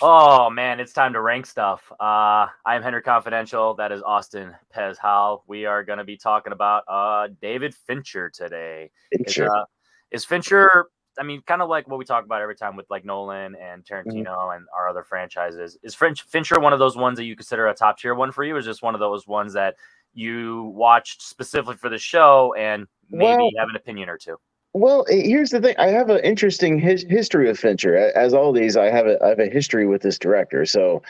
Oh man, it's time to rank stuff. I am Henry Confidential. That is Austin Pez Hal. We are going to be talking about David Fincher today. Is Fincher. uh is Fincher? I mean, kind of like what we talk about every time with like Nolan and Mhm. Tarantino and our other franchises. Is Fincher one of those ones that you consider a top tier one for you? Or is just one of those ones that you watched specifically for the show and maybe Well, have an opinion or two? here's the thing. I have an interesting history of Fincher. As all these, I have a history with this director. So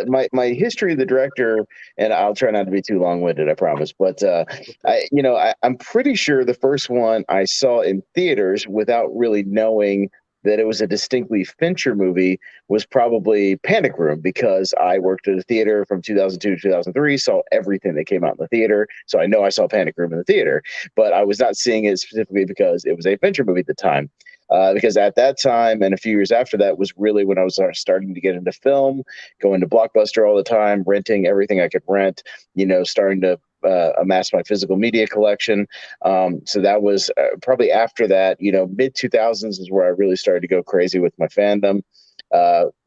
my history of the director, and I'll try not to be too long winded, I promise. But I'm pretty sure the first one I saw in theaters without really knowing that it was a distinctly Fincher movie was probably Panic Room, because I worked at a theater from 2002 to 2003, saw everything that came out in the theater. So I know I saw Panic Room in the theater, but I was not seeing it specifically because it was a Fincher movie at the time. Because at that time and a few years after that was really when I was starting to get into film, going to Blockbuster all the time, renting everything I could rent, starting to amass my physical media collection. So that was probably after that, mid 2000s is where I really started to go crazy with my fandom.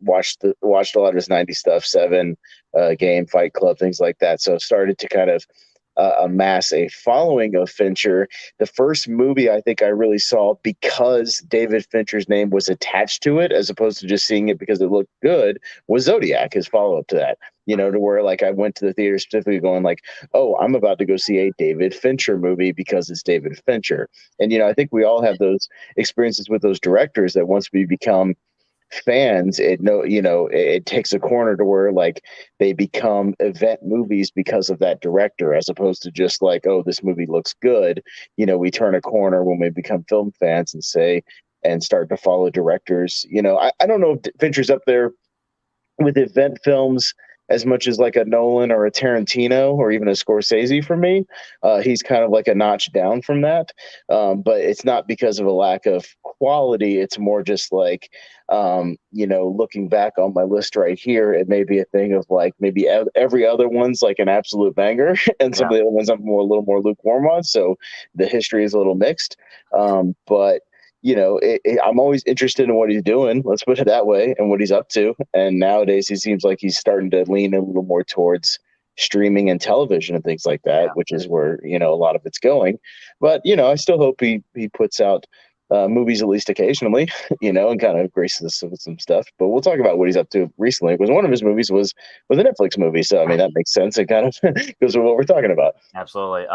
Watched a lot of his 90s stuff, Seven, Game, Fight Club, things like that. So started to kind of amass a following of Fincher. The first movie I think I really saw because David Fincher's name was attached to it, as opposed to just seeing it because it looked good, was Zodiac, his follow up to that. To where like I went to the theater specifically going like, oh, I'm about to go see a David Fincher movie because it's David Fincher. And I think we all have those experiences with those directors that once we become fans, it takes a corner to where like they become event movies because of that director, as opposed to just like, oh, this movie looks good. We turn a corner when we become film fans and start to follow directors. I don't know if Fincher's up there with event films as much as like a Nolan or a Tarantino or even a Scorsese for me. He's kind of like a notch down from that. But it's not because of a lack of quality. It's more just like, looking back on my list right here, it may be a thing of like maybe every other one's like an absolute banger, and some Yeah. of the other ones I'm a little more lukewarm on. So the history is a little mixed. But I'm always interested in what he's doing. Let's put it that way, and what he's up to. And nowadays, he seems like he's starting to lean a little more towards streaming and television and things like that, Yeah. which is where a lot of it's going. But I still hope he puts out movies at least occasionally, and kind of graces us with some stuff. But we'll talk about what he's up to recently, because one of his movies was a Netflix movie. So I mean that makes sense. It kind of goes with what we're talking about. Absolutely.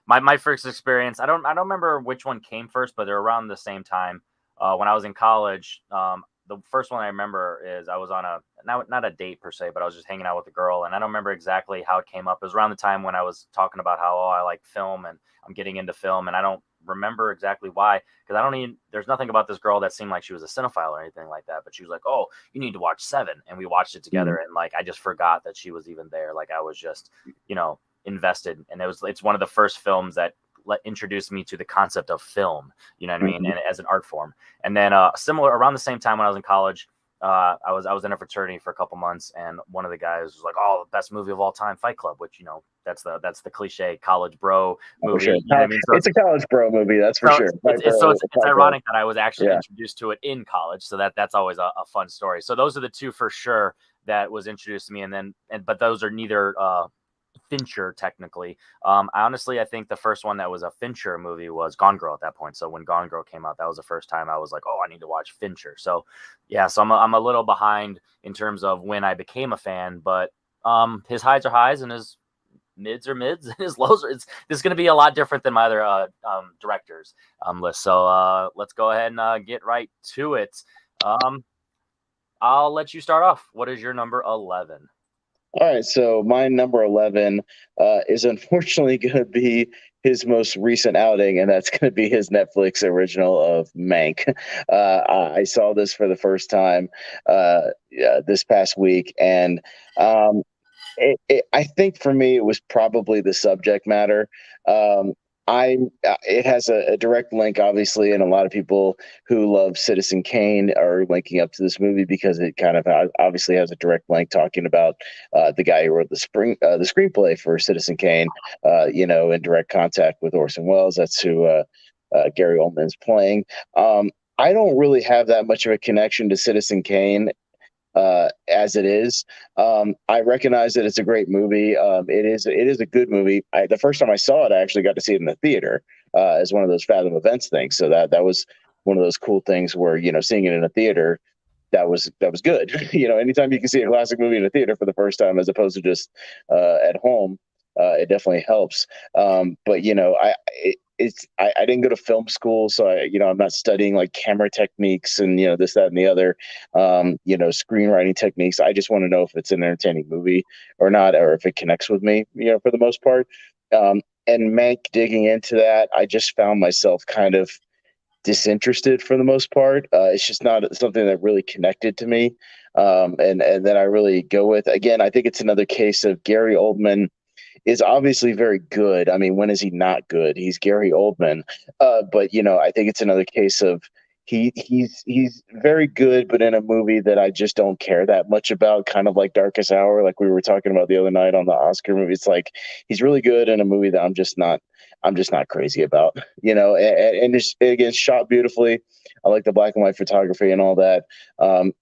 My first experience, I don't remember which one came first, but they're around the same time. When I was in college, the first one I remember is I was on a not a date per se, but I was just hanging out with a girl, and I don't remember exactly how it came up. It was around the time when I was talking about how I like film and I'm getting into film, and I don't remember exactly why, because I don't even there's nothing about this girl that seemed like she was a cinephile or anything like that. But she was like, "Oh, you need to watch Seven," and we watched it Mm-hmm. together, and like I just forgot that she was even there. Like I was just you know invested, and it's one of the first films that introduced me to the concept of film, you know what I mean, Mm-hmm. and as an art form. And then similar around the same time when I was in college, I was in a fraternity for a couple months, and one of the guys was like, "Oh, the best movie of all time, Fight Club," which that's the cliche college bro For sure. movie, you know what I mean? So It's a college bro movie, that's for sure. Fight Bro, it's Fight Bro. ironic that I was actually Yeah. introduced to it in college, so that's always a fun story. So those are the two for sure that was introduced to me, and then but those are neither Fincher technically. I think the first one that was a Fincher movie was Gone Girl at that point. So when Gone Girl came out, that was the first time I was like, oh, I need to watch Fincher. So yeah, so I'm a little behind in terms of when I became a fan, but his highs are highs and his mids are mids and his lows are. This is going to be a lot different than my other directors list. So let's go ahead and get right to it. Um, I'll let you start off. What is your number 11? All right, so my number 11 is unfortunately going to be his most recent outing, and that's going to be his Netflix original of Mank. I saw this for the first time yeah, this past week, and um, I think for me, it was probably the subject matter. Um, it has a direct link, obviously, and a lot of people who love Citizen Kane are linking up to this movie because it kind of obviously has a direct link talking about the guy who wrote the screenplay for Citizen Kane, in direct contact with Orson Welles. That's who Gary Oldman's playing. I don't really have that much of a connection to Citizen Kane as it is. I recognize that it's a great movie. It is a good movie. The first time I saw it, I actually got to see it in the theater as one of those Fathom Events things. So that was one of those cool things where seeing it in a theater, that was good. Anytime you can see a classic movie in a theater for the first time as opposed to just at home, it definitely helps. But I didn't go to film school, so I'm not studying like camera techniques and this, that, and the other, screenwriting techniques. I just want to know if it's an entertaining movie or not, or if it connects with me, for the most part. And Mank, digging into that, I just found myself kind of disinterested for the most part. It's just not something that really connected to me. And then I really go with, again, I think it's another case of Gary Oldman is obviously very good. I mean, when is he not good? He's Gary Oldman. But I think it's another case of he's very good, but in a movie that I just don't care that much about, kind of like Darkest Hour, like we were talking about the other night on the Oscar movie. It's like he's really good in a movie that I'm just not crazy about, and it's, again, shot beautifully. I like the black and white photography and all that.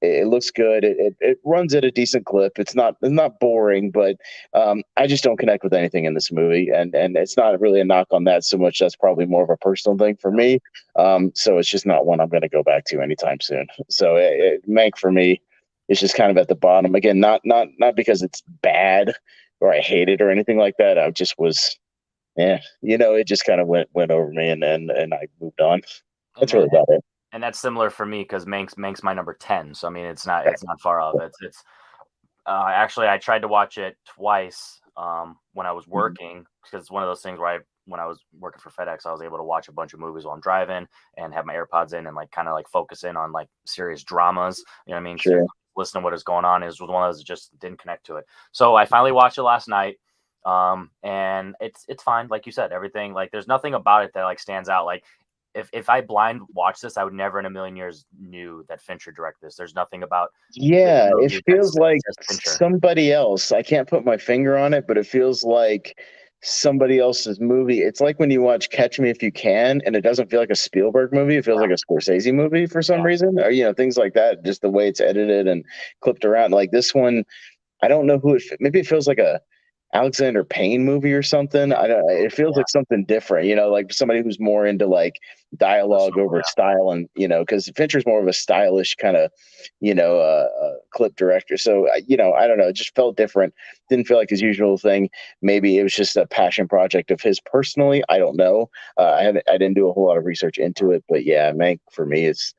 It looks good. It runs at a decent clip. It's not boring, but I just don't connect with anything in this movie, and it's not really a knock on that so much. That's probably more of a personal thing for me. So it's just not one I'm going to go back to anytime soon. So Mank for me is just kind of at the bottom again. Not because it's bad or I hate it or anything like that. I just was. Yeah, it just kind of went over me, and I moved on. And That's really about it. and that's similar for me because Manx my number 10. So I mean, it's not far off. It's actually I tried to watch it twice when I was working because it's one of those things where when I was working for FedEx, I was able to watch a bunch of movies while I'm driving and have my AirPods in and like kind of like focus in on like serious dramas. You know what I mean? Sure. Listen to what is going on. Is one of those that just didn't connect to it. So I finally watched it last night. And it's fine. Like you said, everything, like there's nothing about it that like stands out. Like if I blind watch this, I would never in a million years knew that Fincher directed this. There's nothing about this Yeah, it movie that feels like says Fincher. somebody else. I can't put my finger on it, but it feels like somebody else's movie. It's like when you watch Catch Me If You Can, and it doesn't feel like a Spielberg movie. It feels like a Scorsese movie for some Yeah. reason, or things like that. Just the way it's edited and clipped around. Like this one, I don't know who it. Maybe it feels like a Alexander Payne movie or something. I don't. It feels like something different. Like somebody who's more into like dialogue over style, and because Fincher's more of a stylish kind of, clip director. So I don't know. It just felt different. Didn't feel like his usual thing. Maybe it was just a passion project of his personally. I don't know. I didn't do a whole lot of research into it, but yeah, Mank for me is.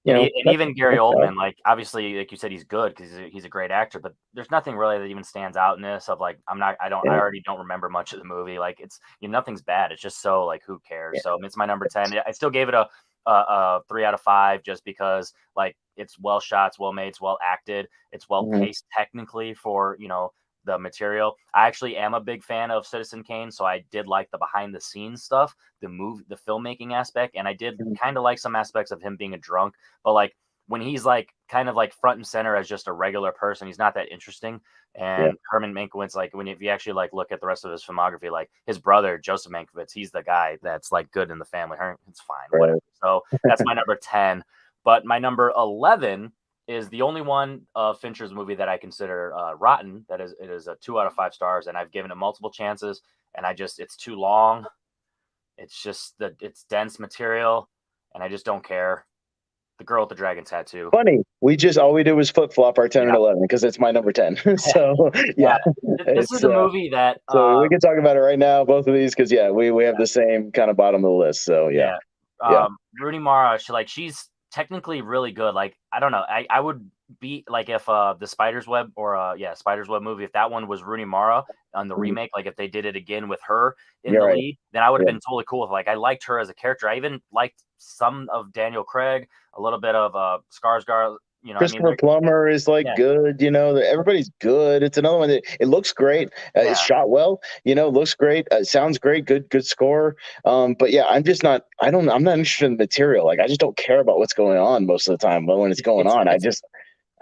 And even Gary Oldman, like obviously, like you said, he's good because he's a great actor. But there's nothing really that even stands out in this. Of like, I already don't remember much of the movie. Like it's nothing's bad. It's just so like who cares? So it's my number 10. I still gave it a 3 out of 5 just because like it's well shot, it's well made, it's well acted, it's well paced technically for the material. I actually am a big fan of Citizen Kane, so I did like the behind the scenes stuff, the filmmaking aspect, and I did kind of like some aspects of him being a drunk. But like when he's like kind of like front and center as just a regular person, he's not that interesting. And Herman Mankiewicz, like if you actually like look at the rest of his filmography, like his brother Joseph Mankiewicz, he's the guy that's like good in the family. It's fine, whatever. So that's my number 10. But my number 11 is the only one of Fincher's movie that I consider rotten. It is a 2 out of 5 stars, and I've given it multiple chances, and it's too long. It's just it's dense material, and I just don't care. The Girl with the Dragon Tattoo. Funny. All we did was flip flop our 10 and 11 because it's my number 10. So yeah, this is a movie that. So we can talk about it right now, both of these, because we have the same kind of bottom of the list. So yeah. Rooney Mara, she's technically really good. Like I don't know, I would be like if the Spider's Web or Spider's Web movie, if that one was Rooney Mara on the remake, like if they did it again with her in the lead, then I would have been totally cool with like I liked her as a character. I even liked some of Daniel Craig, a little bit of Skarsgård. Christopher Plummer is like good. Everybody's good. It's another one that it looks great. It's shot well. Looks great. Sounds great. Good score. But yeah, I'm just not. I'm not interested in the material. Like I just don't care about what's going on most of the time. But when it's going on, I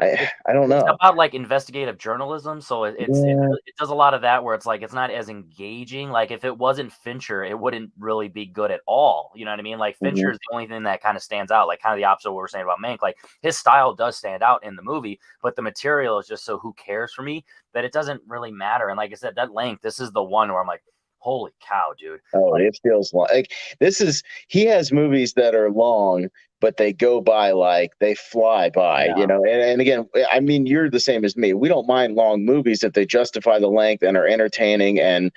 I don't It's know. about like investigative journalism, so Yeah. it does a lot of that where it's like it's not as engaging. Like if it wasn't Fincher, it wouldn't really be good at all. You know what I mean? Like Fincher Mhm. is the only thing that kind of stands out. Like kind of the opposite of what we're saying about Mank. Like his style does stand out in the movie, but the material is just so who cares for me that it doesn't really matter. And like I said, that length, this is the one where I'm like, holy cow, dude! Oh, Like it feels like this is he has movies that are long, but they go by like they fly by, yeah, And again, I mean, you're the same as me. We don't mind long movies if they justify the length and are entertaining and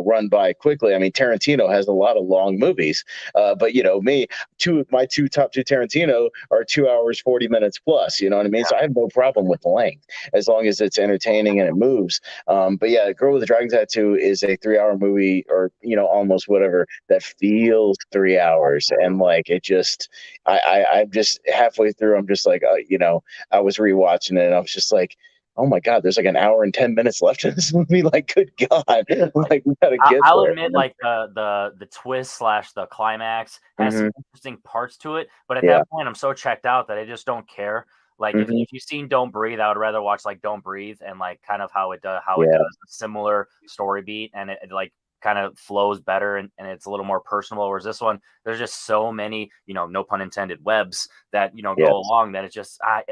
run by quickly. I mean, Tarantino has a lot of long movies, but me, my top two Tarantino are 2 hours 40 minutes plus. You know what I mean? yeah, So I have no problem with the length as long as it's entertaining and it moves. But yeah, Girl with the Dragon Tattoo is a 3 hour movie, or almost whatever, that feels 3 hours, and absolutely. like it just, I'm just halfway through. I'm just like, I was rewatching it, and I was just like, oh my god, there's like an hour and 10 minutes left in this movie. Like, good god, Like like we gotta get I'll there. admit, like the twist slash the climax has some Hmm. interesting parts to it, but at Yeah. that point, I'm so checked out that I just don't care. Like Hmm. if you've seen Don't Breathe, I would rather watch like Don't Breathe and like kind of how it Yeah. does a similar story beat and it like kind of flows better and it's a little more personal. Whereas this one, there's just so many, no pun intended, webs that go Yes. along that it's just I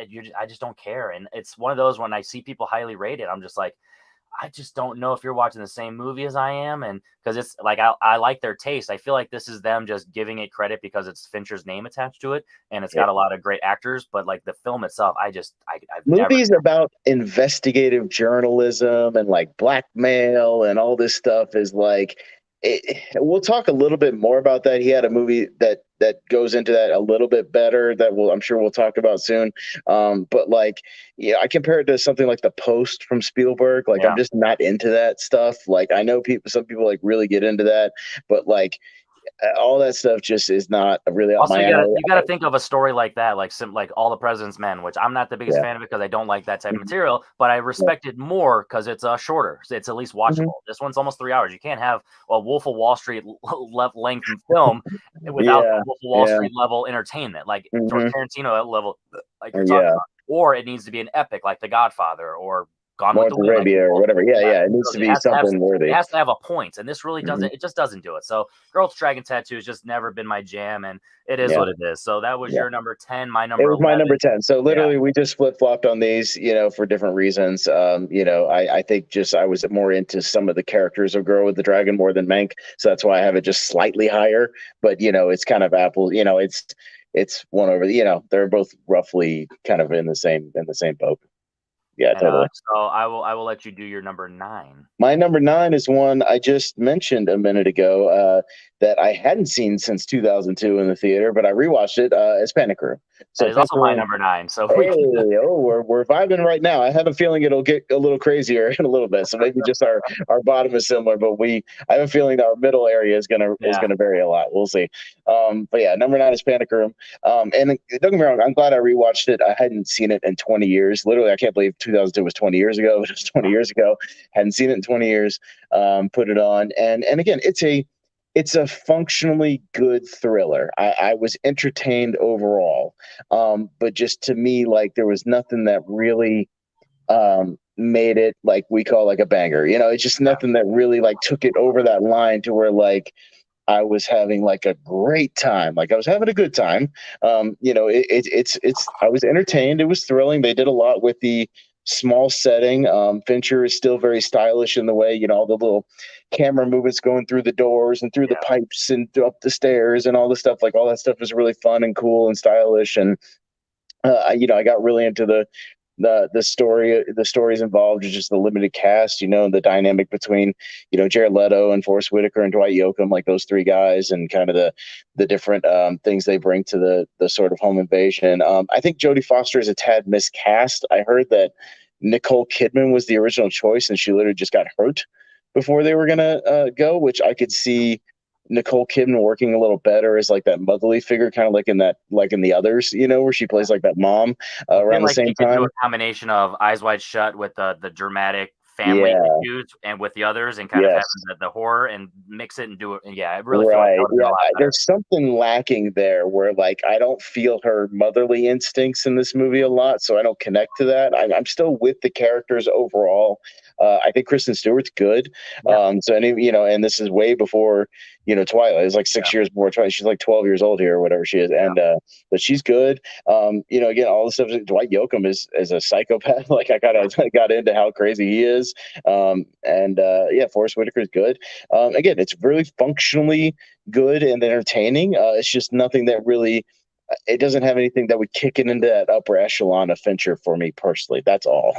just don't care. And it's one of those when I see people highly rated, I'm just like I just don't know if you're watching the same movie as I am, and because it's like I like their taste. I feel like this is them just giving it credit because it's Fincher's name attached to it, and it's Yeah. got a lot of great actors. But like the film itself, I've never. Movies about investigative journalism and like blackmail and all this stuff is like we'll talk a little bit more about that. He had a movie that goes into that a little bit better that I'm sure we'll talk about soon. But like, yeah, I compare it to something like The Post from Spielberg. Like, I'm Yeah. just not into that stuff. Like, I know some people like really get into that, but like all that stuff just is not really up Also, my alley. you gotta think of a story like that, like like All the President's Men, which I'm not the biggest Yeah. fan of because I don't like that type of Mhm. material, but I Yeah. respect it more because it's shorter. It's at least Mhm. watchable. This one's almost 3 hours. You can't have a Wolf of Wall Street length film without the Yeah. Wolf of Wall Yeah. Street level entertainment, like Hmm. Tarantino level, like you're talking Yeah. about. Or it needs to be an epic, like The Godfather or Gone with North the Wind, like we Arabia or both. whatever. Yeah, Yeah, yeah. It needs to it be has to have something worthy. a point, and this really Hmm. doesn't. It just doesn't do it. So, Girl with Dragon Tattoo has just never been my jam, and it is Yeah, what it is. So that was yeah. your number 10, my It number was my 11. number 10. So Yeah, literally we just flip flopped on these, for different reasons. I think just I was more into some of the characters of Girl with the Dragon more than Mank. So that's why I have it just slightly higher. But it's kind of Apple, it's one over they're both roughly kind of in the same boat. Yeah, and totally. so I will let you do your number 9. My number 9 is one I just mentioned a minute ago that I hadn't seen since 2002 in the theater, but I rewatched it as Panic Room. That So is Panic also my Room. number 9. So we Hey, can. oh, we're vibing right now. I have a feeling it'll get a little crazier in a little bit. So maybe just our bottom is similar, but I have a feeling that our middle area is Yeah, gonna vary a lot. We'll see. But yeah, number 9 is Panic Room. And don't get me wrong, I'm glad I rewatched it. I hadn't seen it in 20 years. Literally, I can't believe 2002 was 20 years ago. It was 20 years ago. Hadn't seen it in 20 years. Put it on, and again, it's a functionally good thriller. I was entertained overall, but just to me, like there was nothing that really made it like we call like a banger. It's just yeah, nothing that really like took it over that line to where like I was having like a great time. Like I was having a good time. It's I was entertained. It was thrilling. They did a lot with the small setting. Fincher is still very stylish in the way, all the little camera movements going through the doors and through the yeah. pipes and up the stairs and all the stuff. Like all that stuff is really fun and cool and stylish. And I got really into the stories involved, just the limited cast, the dynamic between Jared Leto and Forest Whitaker and Dwight Yoakam, like those three guys, and kind of the different things they bring to the sort of home invasion. I think Jodie Foster is a tad miscast. I heard that Nicole Kidman was the original choice, and she literally just got hurt before they were gonna go, which I could see Nicole Kidman working a little better as like that motherly figure, kind of like in the others, where she plays like that mom I feel around the like same she could do a time. combination of Eyes Wide Shut with the dramatic family Yeah. issues and with the others, and kind of having Yes. the horror and mix it and do it. And yeah, I really feel like that Right. would have been Yeah. a lot better. There's something lacking there where, like, I don't feel her motherly instincts in this movie a lot, so I don't connect to that. I'm still with the characters overall. I think Kristen Stewart's good. Yeah, So any, and this is way before, Twilight. It's like yeah, 6 years before Twilight. She's like 12 years old here or whatever she is, yeah. and but she's good. Again, all the stuff. Dwight Yoakam is a psychopath. Like I got into how crazy he is. And yeah, Forrest Whitaker's good. Again, it's really functionally good and entertaining. It's just nothing that really. It doesn't have anything that would kick it into that upper echelon of Fincher for me personally. That's all.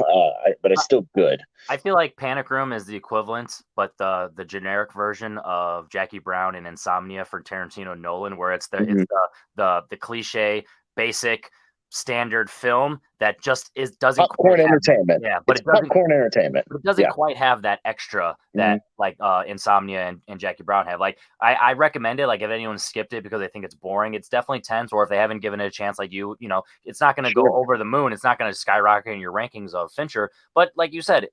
But it's still good. I feel like Panic Room is the equivalent, but the generic version of Jackie Brown and Insomnia for Tarantino Nolan, where it's Mhm. the cliche, basic, standard film that just doesn't quite Popcorn have entertainment. yeah, It's popcorn entertainment. but it doesn't Yeah. quite have that extra Mhm. that like Insomnia and Jackie Brown have. Like I recommend it. Like if anyone skipped it because they think it's boring, it's definitely tense. Or if they haven't given it a chance, like it's not going to go Sure. over the moon. It's not going to skyrocket in your rankings of Fincher. But like you said,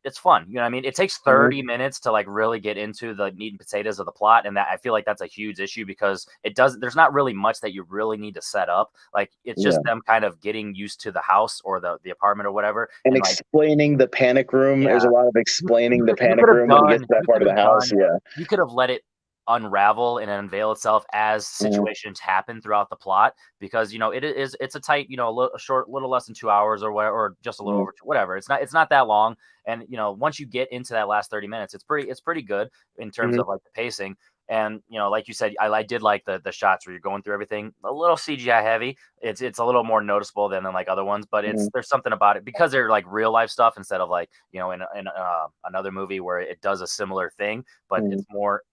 it's fun. You know what I mean? It takes Mhm. 30 minutes to like really get into the meat and potatoes of the plot. And that I feel like that's a huge issue because there's not really much that you really need to set up. Like it's just Yeah. them kind of getting used to the house or the apartment or whatever. And And like, explaining the panic room. yeah, There's a lot of explaining the you panic could have room when he gets done to that you part could of the have house. done Yeah. you could have let it unravel and unveil itself as Mhm. situations happen throughout the plot because it's a tight a short little less than 2 hours or whatever or just a little Mhm. over whatever it's not that long and once you get into that last 30 minutes it's pretty good in terms Mhm. of like the pacing and like you said I did like the shots where you're going through everything a little CGI heavy it's a little more noticeable than like other ones but Mhm. there's something about it because they're like real life stuff instead of like in another movie where it does a similar thing but Mhm. it's more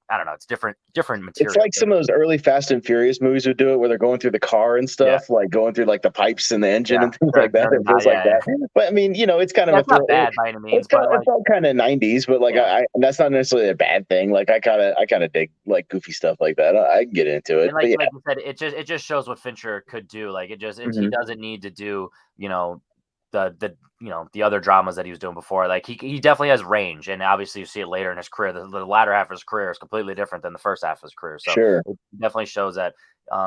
I don't know, it's different It's material. like some of those early Fast and Furious movies would do it, where they're going through the car and Yeah, stuff, like going through like the pipes and the engine yeah, and things like that. It feels like yeah, yeah. that. But I mean, it's kind of Yeah, a it's not thrill. bad by any means, but It like, felt kind of '90s, but like yeah, and that's not necessarily a bad thing. Like I kind of dig like goofy stuff like that. I can get into it, and but like you said, it just shows what Fincher could do. Like he yeah. doesn't need to do the other dramas that he was doing before. Like he definitely has range, and obviously you see it later in his career. The latter half of his career is completely different than the first half of his career. So Sure. it definitely shows that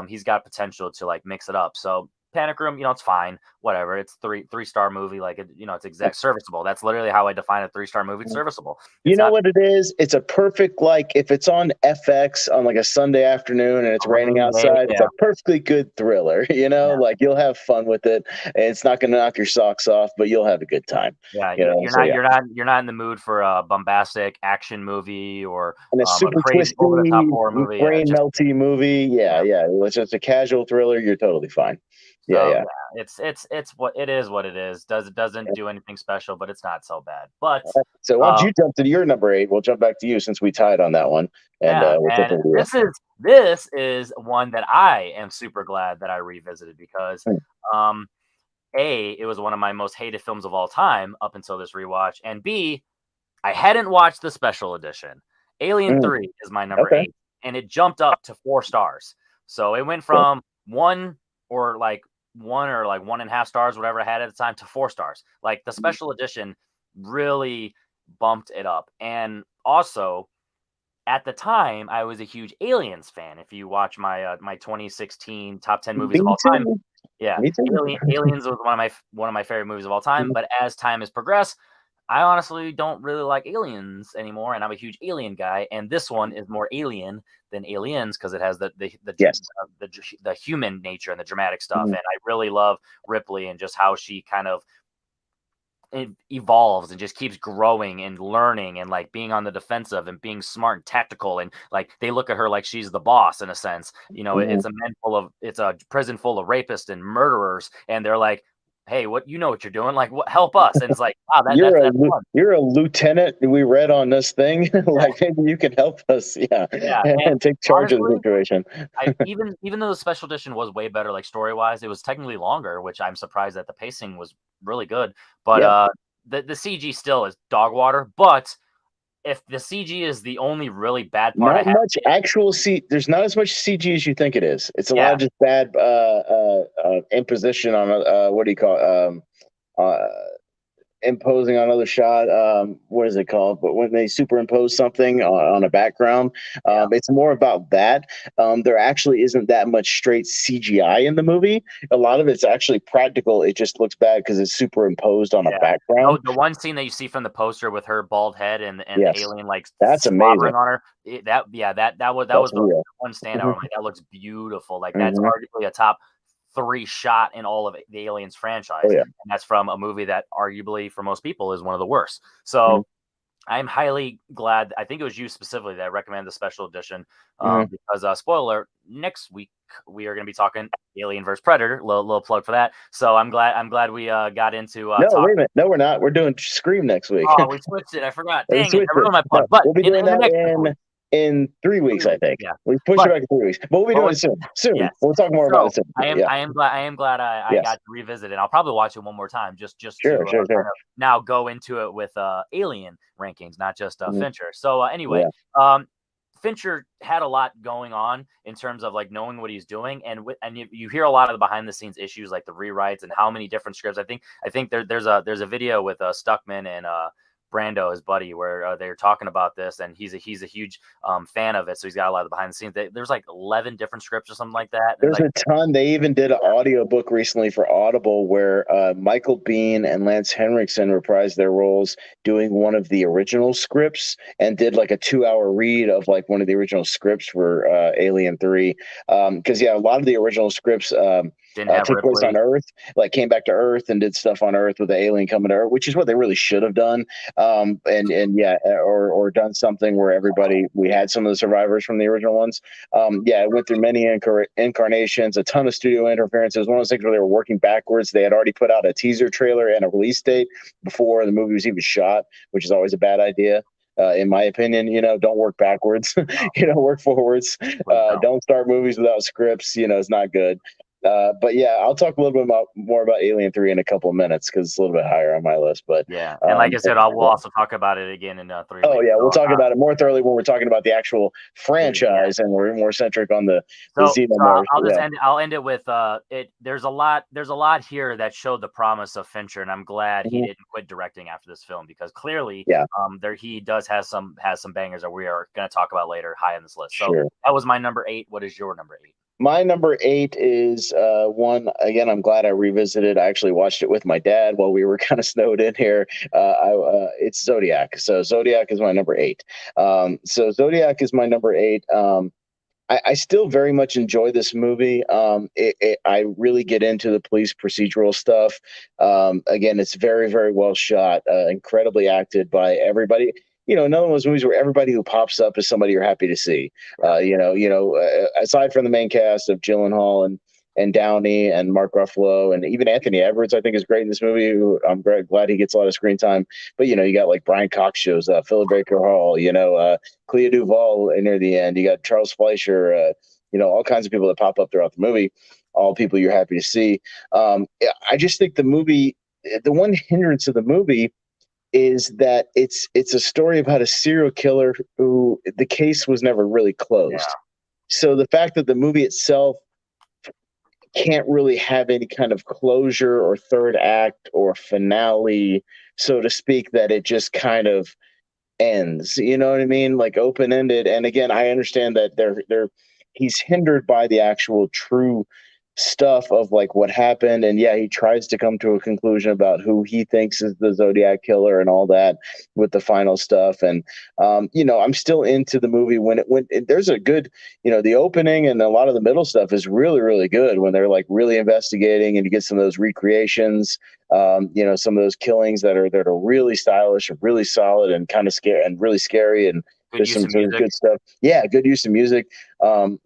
he's got potential to like mix it up. So Panic Room, it's fine, whatever. It's three-star movie, like it's exact serviceable. That's literally how I define a three-star movie. It's serviceable. You It's know not what it is? It's a perfect, like, if it's on FX on like a Sunday afternoon and it's a raining rainy day. outside, it's Yeah, a perfectly good thriller. yeah. Like you'll have fun with it. And it's not going to knock your socks off, but you'll have a good time. Yeah, So yeah. you're not in the mood for a bombastic action movie or And a a super crazy over the top twisty, horror movie. Yeah, brain just melty movie. Yeah, yeah. yeah. It's just a casual thriller. You're totally fine. Yeah, So yeah. yeah, it's what it is. What it is. Doesn't do anything special, but it's not so bad. But So why don't uh, you jump to your number 8? We'll jump back to you since we tied on that one, and yeah, we'll jump and over to you. this is one that I am super glad that I revisited because Hmm. um it was one of my most hated films of all time up until this rewatch, and B, I hadn't watched the special edition. Alien Mm, 3 is my number okay. 8, and it jumped up to 4 stars. So it went Cool. from 1 or 1.5 stars, whatever I had at the time, to 4 stars. Like the special edition really bumped it up. And also, at the time, I was a huge Aliens fan. If you watch my 2016 top 10 movies of Me all time, too. yeah, Me too. Aliens was one of my favorite movies of all time. But as time has progressed, I honestly don't really like Aliens anymore, and I'm a huge Alien guy. And this one is more Alien than Aliens because it has Yes. the human nature and the dramatic stuff. Mhm. And I really love Ripley and just how she kind of evolves and just keeps growing and learning and like being on the defensive and being smart and tactical and like they look at her like she's the boss in a sense. Mhm. It's a prison full of rapists and murderers and they're like, hey, what you know what you're doing, like what, help us. And it's like, wow, that's fun. You're a lieutenant we read on this thing. Yeah, Like maybe you can help us, yeah, yeah. And and take charge of the honestly, situation. I even though the special edition was way better, like story wise, it was technically longer, which I'm surprised that the pacing was really good. But Yeah. the CG still is dog water. But if the CG is the only really bad part I Not have, much actual there's not as much CG as you think it is. It's a lot yeah, of just bad imposition on what do you call uh imposing on another shot. What is it called? But when they superimpose something on a background, Yeah. it's more about that. There actually isn't that much straight CGI in the movie. A lot of it's actually practical. It just looks bad because it's superimposed on a Yeah. background. Oh, the one scene that you see from the poster with her bald head and the Yes, alien like that's amazing. slobbering on her. That That's was the real. one standout. Hmm. I'm like, that looks beautiful. Like that's Hmm. arguably a top 3 shot in all of the Aliens Oh franchise, yeah. and that's from a movie that arguably for most people is one of the worst. Hmm. So I'm highly glad. I think it was you specifically that recommended the special edition, Hmm. because spoiler alert, next week we are going to be talking Alien vs Predator. Little plug for that. So I'm glad we got into No, talk. wait a minute. No, we're not. We're doing Scream next week. Oh, we switched it. I forgot. We Dang it! I switched it. ruined my No, plug. But we'll be doing in the that next couple weeks, in 3 weeks, 3 I weeks, think. yeah. We pushed it But back to 3 weeks, but we'll be doing but it soon. Soon, yes. we'll talk more about So it soon. I am Yeah. I am glad I got Yes. to revisit it. I'll probably watch it one more time just Sure. to Sure. kind Sure. of now go into it with Alien rankings, not just Mhm. Fincher. So anyway, Yeah. Fincher had a lot going on in terms of like knowing what he's doing, and you hear a lot of the behind the scenes issues like the rewrites and how many different scripts. I think there's a video with Stuckman and Brando, his buddy, where they're talking about this, and he's a huge fan of it, so he's got a lot of the behind the scenes. There's like 11 different scripts or something like that, and There's like a ton. They even did an audio book recently for Audible where Michael Biehn and Lance Henriksen reprised their roles doing one of the original scripts and did like a 2-hour read of like one of the original scripts for Alien 3. Because, yeah, a lot of the original scripts didn't have took place on Ripley. Earth, like came back to Earth and did stuff on Earth with the alien coming to Earth, which is what they really should have done. And yeah, or done something where we had some of the survivors from the original ones. Yeah, it went through many incarnations, a ton of studio interference. It was one of those things where they were working backwards. They had already put out a teaser trailer and a release date before the movie was even shot, which is always a bad idea. In my opinion, don't work backwards. Oh, Work forwards. please don't. Don't start movies without scripts. It's not good. But yeah, I'll talk a little bit more about Alien 3 in a couple of minutes because it's a little bit higher on my list. But Yeah, and like I said, we'll yeah. also talk about it again in 3 Oh weeks. yeah, we'll So talk about it more thoroughly when we're talking about the actual yeah. franchise and we're more centric on the So Xenomorph. I'll just Yeah. end. I'll end it with it. There's a lot here that showed the promise of Fincher, and I'm glad he Mhm. didn't quit directing after this film because clearly, Yeah. there he does has some bangers that we are going to talk about later, high on this list. So Sure. that was my number 8. What is your number 8? My number 8 is one again. I'm glad I revisited. I actually watched it with my dad while we were kind of snowed in here. It's Zodiac. So Zodiac is my number 8. So Zodiac is my number 8. I still very much enjoy this movie. I really get into the police procedural stuff. Again, it's very, very well shot, incredibly acted by everybody. Another one of those movies where everybody who pops up is somebody you're happy to see. Aside from the main cast of Gyllenhaal and Downey and Mark Ruffalo and even Anthony Edwards, I think is great in this movie. I'm glad he gets a lot of screen time. But you got like Brian Cox shows up, Philip Baker Hall, Clea Duvall near the end. You got Charles Fleischer, all kinds of people that pop up throughout the movie, all people you're happy to see. I just think the one hindrance of the movie is that it's a story about a serial killer who the case was never really closed. Yeah, So the fact that the movie itself can't really have any kind of closure or third act or finale, so to speak, that it just kind of ends. You know what I mean? Like open ended. And again, I understand that he's hindered by the actual true stuff of like what happened. And yeah, he tries to come to a conclusion about who he thinks is the Zodiac killer and all that with the final stuff. And I'm still into the movie when there's a good, the opening and a lot of the middle stuff is really, really good when they're like really investigating and you get some of those recreations. Some of those killings that are really stylish and really solid and kind of scary and really scary. And good there's use some of sort of music. good stuff. Yeah, good use of music, and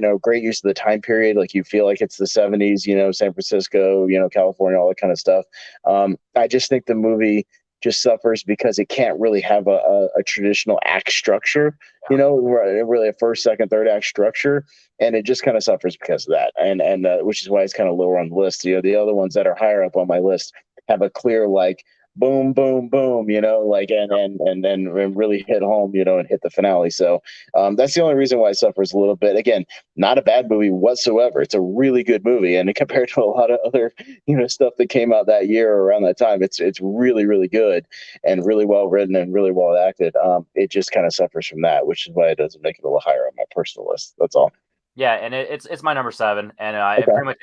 a great use of the time period. Like you feel like it's the 70s, San Francisco, California, all that kind of stuff. I just think the movie just suffers because it can't really have a traditional act structure, really a first, second, third act structure. And it just kind of suffers because of that. And which is why it's kind of lower on the list. The other ones that are higher up on my list have a clear, like, boom, boom, boom, like, and really hit home, and hit the finale. So that's the only reason why it suffers a little bit. Again, not a bad movie whatsoever. It's a really good movie, and compared to a lot of other, stuff that came out that year or around that time, it's really, really good and really well written and really well acted. It just kind of suffers from that, which is why it doesn't make it a little higher on my personal list. That's all. Yeah, and it's my number 7, and I Okay. pretty much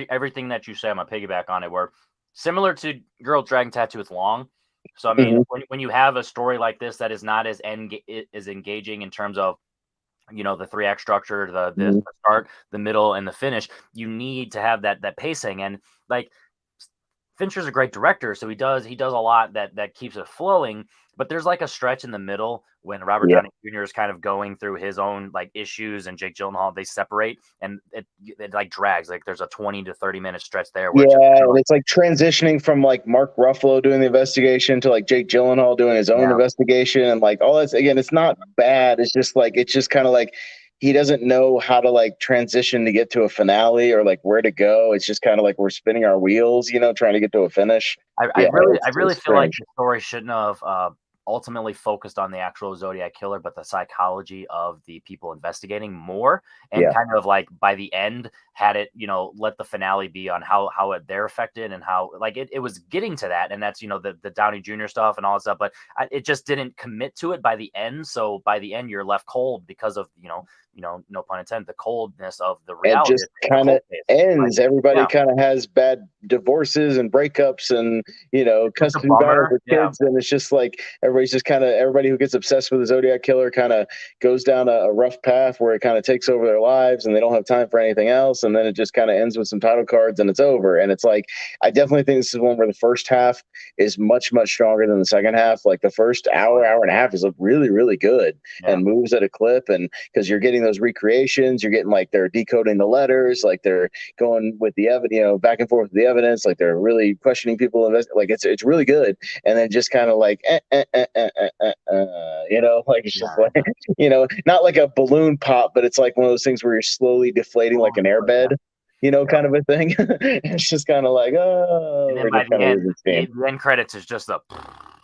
everything that you say, I'm gonna piggyback on it. Where similar to Girl with Dragon Tattoo, it's long. So I mean, Hmm. when you have a story like this that is not as engaging in terms of the 3 act structure, the Hmm. start, the middle, and the finish, you need to have that pacing. And like Fincher's a great director, so he does a lot that keeps it flowing. But there's like a stretch in the middle when Robert Yeah. Downey Jr. is kind of going through his own like issues, and Jake Gyllenhaal, they separate, and it like drags. Like there's a 20 to 30 minute stretch there where it's just Yeah, kind of and like, it's like transitioning from like Mark Ruffalo doing the investigation to like Jake Gyllenhaal doing his own yeah, investigation, and like all that's, again, it's not bad. It's just kind of like he doesn't know how to like transition to get to a finale or like where to go. It's just kind of like we're spinning our wheels, trying to get to a finish. I, I Yeah, really I it's really feel like strange. the story shouldn't have ultimately focused on the actual Zodiac killer, but the psychology of the people investigating more, and Yeah, kind of like by the end had it, let the finale be on they're affected, and how like it was getting to that, and that's the Downey Jr. stuff and all that stuff, but it just didn't commit to it by the end. So by the end, you're left cold because of no pun intended, the coldness of the it reality, just the kind of cold case. Like, ends. Everybody yeah, kind of has bad divorces and breakups and it's a custody battles bummer. with Yeah, kids, and it's just like everybody who gets obsessed with the Zodiac killer kind of goes down a rough path where it kind of takes over their lives and they don't have time for anything else, and then it just kind of ends with some title cards and it's over. And it's like, I definitely think this is one where the first half is much, much stronger than the second half. Like the first oh hour, yeah, hour and a half is really, really good yeah. and moves at a clip, and because you're getting those recreations, you're getting like they're decoding the letters, like they're going with the evidence, back and forth with the evidence, like they're really questioning people. Like it's really good, and then just kind of like, like it's just Yeah, like, not like a balloon pop, but it's like one of those things where you're slowly deflating like an yeah, airbed, yeah. kind of a thing. It's just kind of like, And oh, then we're by just the kind of end, losing the, steam. the end credits is just a like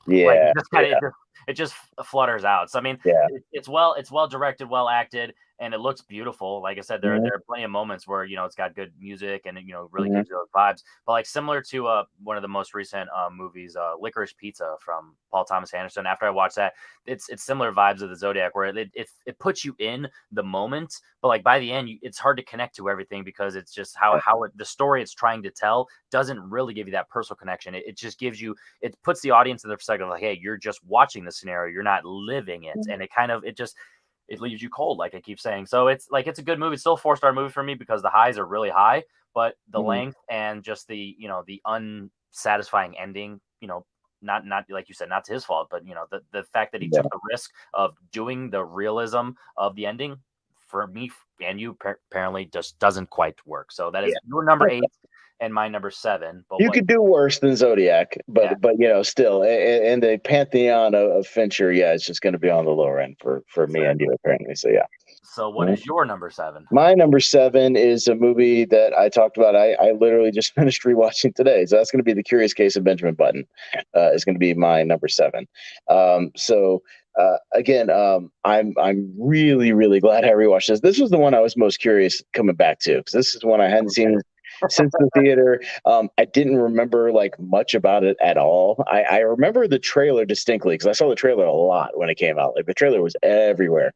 Yeah, it just kind of yeah, it just flutters out. So I mean, yeah. it's well directed, well acted, and it looks beautiful. Like I said, there Mhm, there are plenty of moments where it's got good music, and really mhm. gives you those vibes. But like similar to one of the most recent movies, Licorice Pizza from Paul Thomas Anderson. After I watched that, it's similar vibes of the Zodiac, where it puts you in the moment, but like by the end, it's hard to connect to everything because it's just the story it's trying to tell doesn't really give you that personal connection. It just gives you, it puts the audience in the perspective like, hey, you're just watching the scenario, you're not living it, and it leaves you cold, like I keep saying. So it's like it's a good movie. It's still a 4-star movie for me because the highs are really high, but the Mhm. length and just the unsatisfying ending, not like you said, not to his fault, but the fact that he Yeah, took the risk of doing the realism of the ending, for me and you, apparently just doesn't quite work. So that is your number yeah. 8 and my number 7. But You what? could do worse than Zodiac, Yeah. but still, in the pantheon of Fincher, yeah, it's just going to be on the lower end for me and you, Exactly. apparently. So yeah. So what Mhm. is your number 7? My number 7 is a movie that I talked about. I literally just finished rewatching today, so that's going to be The Curious Case of Benjamin Button. Is going to be my number 7. So again, I'm really, really glad I rewatched this. This was the one I was most curious coming back to, because this is one I hadn't seen since the theater. I didn't remember like much about it at all. I remember the trailer distinctly because I saw the trailer a lot when it came out. Like the trailer was everywhere.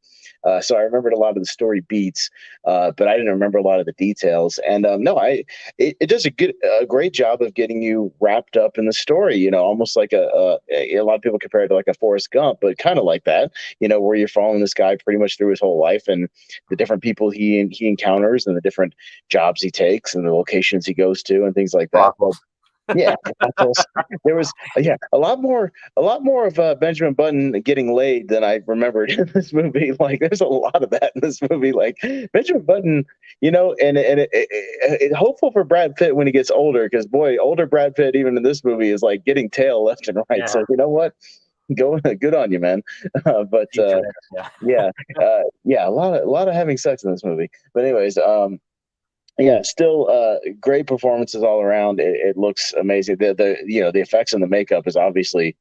So I remembered a lot of the story beats, but I didn't remember a lot of the details. And no, it does a great job of getting you wrapped up in the story. Almost like a lot of people compare it to like a Forrest Gump, but kind of like that. Where you're following this guy pretty much through his whole life and the different people he encounters and the different jobs he takes and the locations he goes to and things like that. But Brothels. yeah, brothels. There was a lot more of Benjamin Button getting laid than I remembered in this movie. Like, there's a lot of that in this movie. Like Benjamin Button, hopeful for Brad Pitt when he gets older, because boy, older Brad Pitt even in this movie is like getting tail left and right. Yeah. So you know what, go good on you, man. But Future there. Yeah. yeah, yeah, a lot of having sex in this movie. But anyways, Yeah, still great performances all around. It looks amazing. The effects and the makeup is obviously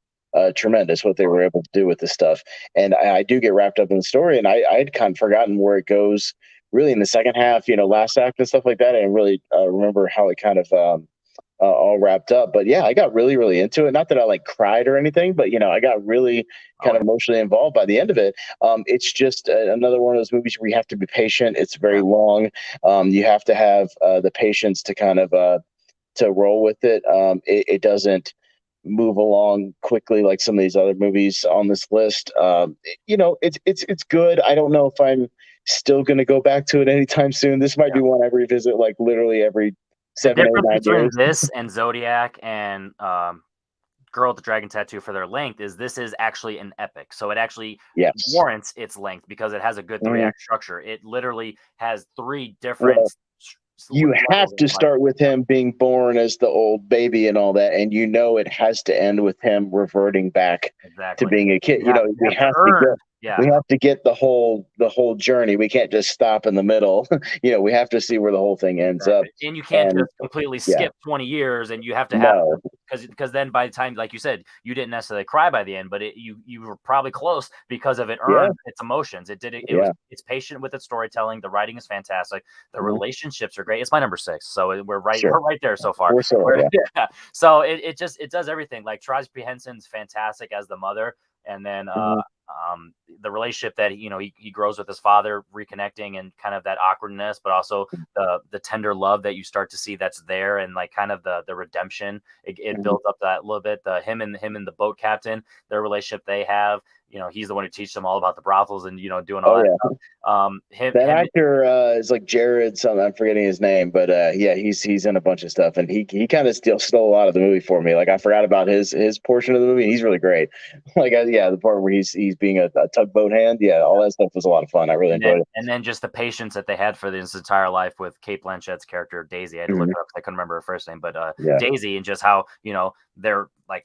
tremendous what they were able to do with this stuff. And I do get wrapped up in the story, and I had kind of forgotten where it goes really in the second half, last act and stuff like that. I didn't really remember how it kind of all wrapped up. But yeah, I got really, really into it. Not that I like cried or anything, but I got really kind Oh, of emotionally involved by the end of it. It's just another one of those movies where you have to be patient. It's very yeah, long. You have to have the patience to kind of to roll with it. It doesn't move along quickly like some of these other movies on this list. It's good. I don't know if I'm still going to go back to it anytime soon. This might yeah. be one I revisit like literally every The 7, 8, difference 9 years. between this and Zodiac and Girl with the Dragon Tattoo for their length is this is actually an epic. So it actually Yes. warrants its length because it has a good three Mhm. act structure. It literally has three different Well, you have levels of to life. start with him being born as the old baby and all that, and it has to end with him reverting back to Exactly. being a kid. You We have to have to get earn. Yeah, the whole journey. We can't just stop in the middle. We have to see where the whole thing ends up. exactly. And you can't And just completely yeah, skip 20 years and you have to have no, because then by the time, like you said, you didn't necessarily cry by the end, but you were probably close because of it yeah, earned its emotions. It did it. It was yeah. it's patient with its storytelling. The writing is fantastic. The Mhm. relationships are great. It's my number six, so we're right Sure, we're right there so far. we're so We're, yeah. yeah. So it does everything. Like Taraji P Henson's fantastic as the mother, and then Mhm. the relationship that he grows with his father, reconnecting and kind of that awkwardness, but also the tender love that you start to see that's there, and like kind of the redemption. It Mhm. builds up that a little bit. The him and the boat captain, their relationship they have. He's the one who teaches them all about the brothels and doing all Oh that yeah. stuff. Him That him actor is like Jared something. I'm forgetting his name, but yeah, he's in a bunch of stuff, and he kind of stole a lot of the movie for me. Like I forgot about his portion of the movie, and he's really great. Like yeah, the part where he's being a tugboat hand, yeah, all that stuff was a lot of fun. I really And then enjoyed it. and then just the patience that they had for his entire life with Kate Blanchett's character Daisy. I had to look Mhm. her up 'cause I couldn't remember her first name, but Yeah. Daisy, and just how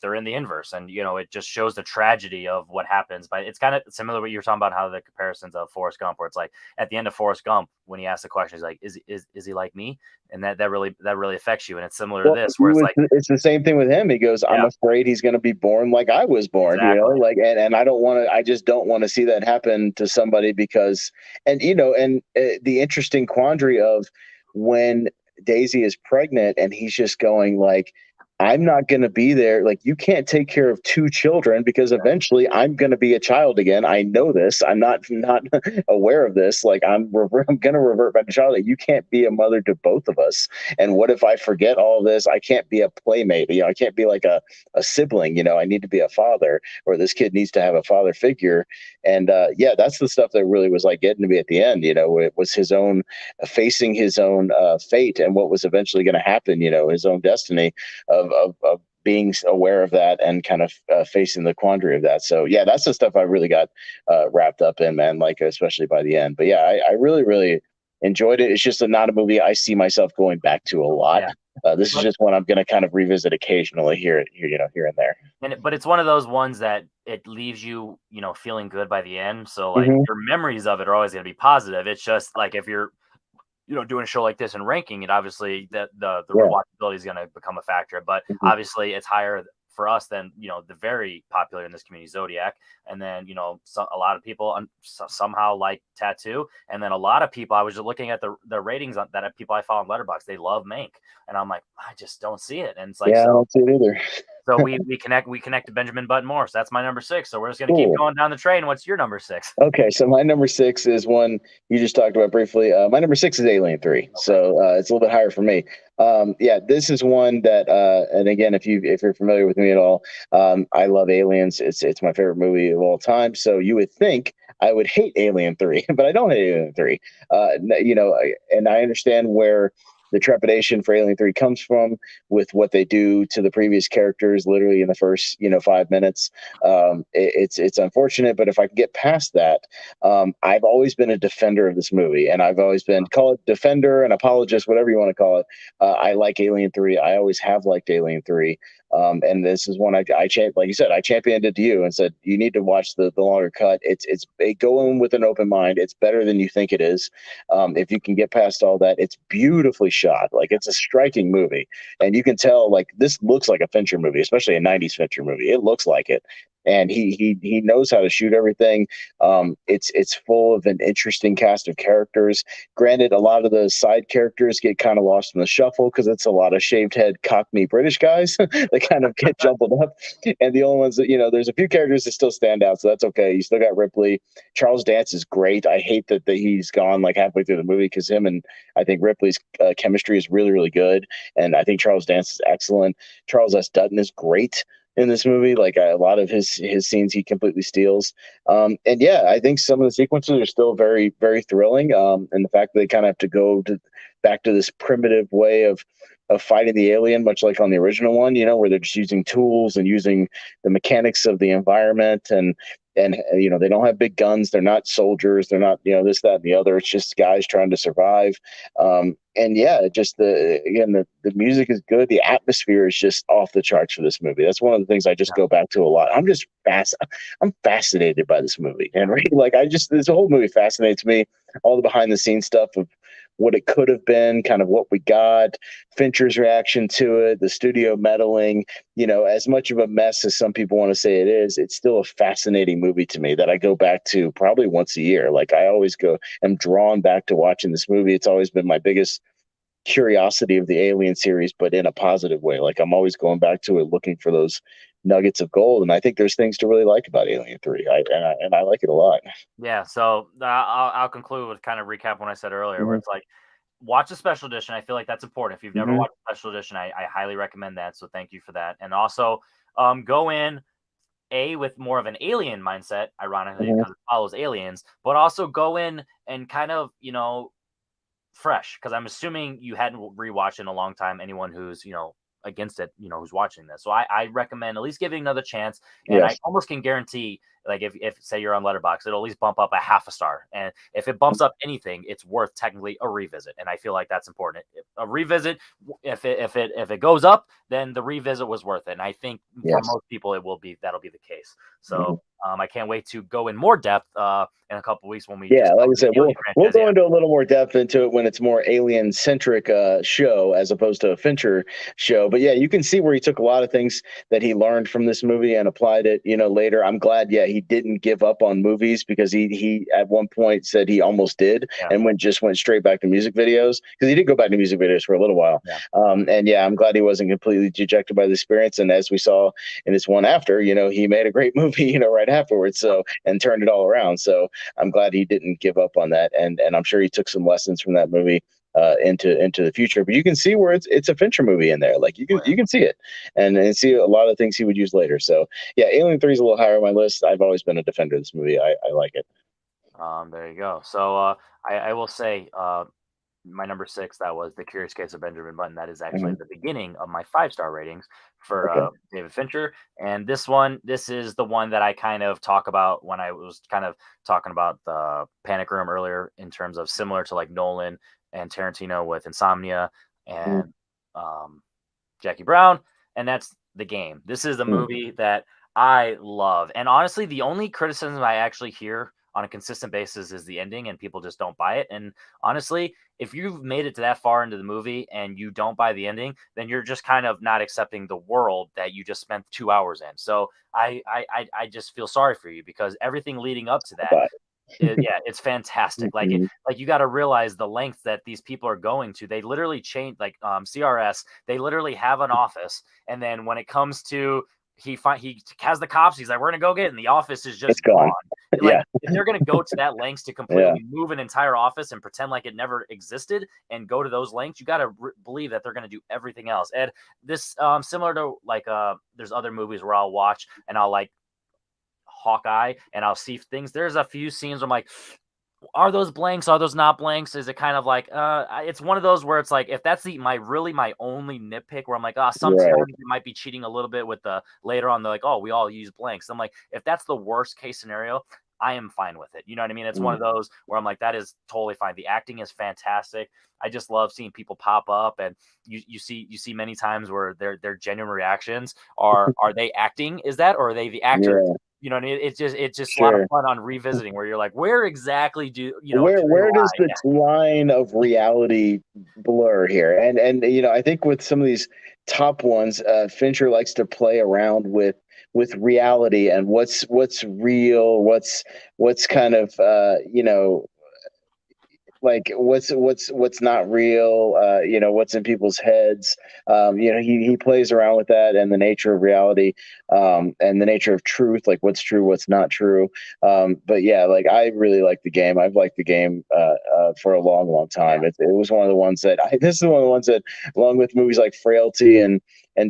they're in the inverse, and it just shows the tragedy of what happens. But it's kind of similar to what you were talking about, how the comparisons of Forrest Gump, where it's like at the end of Forrest Gump when he asks the question, he's like, "Is he like me?" And that really affects you, and it's similar to Well, this, where it's like, it's the same thing with him. He goes, "I'm yeah, afraid he's going to be born like I was born," exactly, like, and I don't want to. I just don't want to see that happen to somebody because, and the interesting quandary of when Daisy is pregnant and he's just going like, "I'm not going to be there. Like, you can't take care of two children because eventually I'm going to be a child again. I know this. I'm not aware of this. Like, I'm going to revert back to child. Like, you can't be a mother to both of us." And what if I forget all this? I can't be a playmate. I can't be like a sibling. I need to be a father, or this kid needs to have a father figure. And yeah, that's the stuff that really was like getting to me at the end. It was his own facing his own fate and what was eventually going to happen. His own destiny of being aware of that and kind of facing the quandary of that. So yeah, that's the stuff I really got wrapped up in, man. Like especially by the end. But yeah, I really, really enjoyed it. It's just not a movie I see myself going back to a lot. yeah. This is But just one I'm going to kind of revisit occasionally here and there. but it's one of those ones that it leaves you, feeling good by the end. So like Hmm. your memories of it are always going to be positive. It's just like if you're doing a show like this and ranking it, obviously the Yeah. rewatchability is going to become a factor. But Hmm. obviously, it's higher for us than the very popular in this community Zodiac, and then a lot of people somehow like Tattoo, and then a lot of people. I was just looking at the ratings that people I follow on Letterboxd. They love Mank, and I'm like, I just don't see it, and it's like Yeah, I so. don't see it either. So we connect to Benjamin Button Moore. So that's my number six. So we're just gonna keep Cool. going down the train. What's your number six? Okay, so my number six is one you just talked about briefly. My number six is Alien Three, Okay. so it's a little bit higher for me. Yeah, this is one that, and again, if you're familiar with me at all, I love Aliens. It's my favorite movie of all time. So you would think I would hate Alien Three, but I don't hate Alien Three. And I understand where the trepidation for Alien Three comes from with what they do to the previous characters, literally in the first 5 minutes. It's unfortunate, but if I can get past that, I've always been a defender of this movie, and I've always been call it defender, an apologist, whatever you want to call it. I like Alien Three. I always have liked Alien Three. And this is one like you said, I championed it to you and said you need to watch the longer cut. Go in with an open mind. It's better than you think it is. If you can get past all that, it's beautifully shot. Like it's a striking movie, and you can tell like this looks like a Fincher movie, especially a '90s Fincher movie. It looks like it, and he knows how to shoot everything. It's full of an interesting cast of characters. Granted, a lot of the side characters get kind of lost in the shuffle because it's a lot of shaved head Cockney British guys that kind of get jumbled up. And the only ones that, there's a few characters that still stand out, so that's okay. You still got Ripley. Charles Dance is great. I hate that he's gone like halfway through the movie because him and I think Ripley's chemistry is really, really good. And I think Charles Dance is excellent. Charles S. Dutton is great in this movie. Like a lot of his scenes, he completely steals. And yeah, I think some of the sequences are still very, very thrilling. And the fact that they kind of have to go back to this primitive way of fighting the alien, much like on the original one, where they're just using tools and using the mechanics of the environment and they don't have big guns, they're not soldiers, they're not this, that, and the other. It's just guys trying to survive. And yeah, just the music is good. The atmosphere is just off the charts for this movie. That's one of the things I just go back to a lot. I'm fascinated by this movie, and right, like this whole movie fascinates me. All the behind the scenes stuff of what it could have been, kind of what we got, Fincher's reaction to it, the studio meddling. As much of a mess as some people want to say it is, it's still a fascinating movie to me that I go back to probably once a year. Like I always am drawn back to watching this movie. It's always been my biggest curiosity of the Alien series, but in a positive way. Like I'm always going back to it, looking for those nuggets of gold. And I think there's things to really like about Alien 3. I like it a lot. Yeah, so I'll conclude with kind of recap what I said earlier, where it's like, watch the special edition. I feel like that's important. If you've never watched the special edition, I highly recommend that. So thank you for that. And also, go in with more of an alien mindset, ironically, because it follows aliens, but also go in and kind of fresh, because I'm assuming you hadn't rewatched in a long time. Anyone who's against it, who's watching this. So I recommend at least giving another chance. And I almost can guarantee, like if say you're on Letterboxd, it'll at least bump up a half a star. And if it bumps up anything, it's worth technically a revisit. And I feel like that's important. A revisit, if it goes up, then the revisit was worth it. And I think for most people that'll be the case. So I can't wait to go in more depth in a couple of weeks when we like I said, we'll go into a little more depth into it when it's more alien centric show as opposed to a Fincher show. But yeah, you can see where he took a lot of things that he learned from this movie and applied it later. I'm glad he didn't give up on movies, because he at one point said he almost did and went straight back to music videos, because he did go back to music videos for a little while. And I'm glad he wasn't completely dejected by the experience. And as we saw in this one after, he made a great movie right afterwards, so, and turned it all around. So I'm glad he didn't give up on that, and I'm sure he took some lessons from that movie into the future. But you can see where it's a Fincher movie in there. Like you can see it and see a lot of things he would use later. So yeah, Alien 3 is a little higher on my list. I've always been a defender of this movie. I like it. There you go. So I will say my number 6, that was The Curious Case of Benjamin Button. That is actually the beginning of my 5-star ratings for David Fincher. And this is the one that I kind of talk about when I was kind of talking about the Panic Room earlier, in terms of similar to like Nolan and Tarantino with Insomnia and Jackie Brown. And that's The Game. This is the movie that I love. And honestly, the only criticism I actually hear on a consistent basis is the ending, and people just don't buy it. And honestly, if you've made it to that far into the movie and you don't buy the ending, then you're just kind of not accepting the world that you just spent 2 hours in. So I just feel sorry for you, because everything leading up to that, it's fantastic. Like you got to realize the length that these people are going to. They literally change, like CRS. They literally have an office, and then when it comes to he has the cops, he's like, we're gonna go get it, and the office is just gone. Like if they're gonna go to that lengths to completely move an entire office and pretend like it never existed and go to those lengths, you got to believe that they're gonna do everything else. And this similar to like there's other movies where I'll watch and I'll like Hawkeye and I'll see things. There's a few scenes where I'm like, are those blanks? Are those not blanks? Is it kind of like it's one of those where it's like, if that's my only nitpick, where I'm like, sometimes it might be cheating a little bit with the later on, they're like, oh, we all use blanks. I'm like, if that's the worst case scenario, I am fine with it. You know what I mean? It's one of Mm. those where I'm like, that is totally fine. The acting is fantastic. I just love seeing people pop up, and you see many times where their genuine reactions are they acting? Is that, or are they the actors? Yeah, You know what I mean? It's just a lot of sure. fun on revisiting where you're like, where exactly do Where do they does lie? the line of reality blur here? And I think with some of these top ones, Fincher likes to play around with reality and what's real, what's kind of like what's not real, what's in people's heads. He plays around with that and the nature of reality, and the nature of truth, like what's true, what's not true. But yeah, like I really like the game. I've liked the game for a long Yeah, time. It was one of the ones that this is one of the ones that, along with movies like Frailty and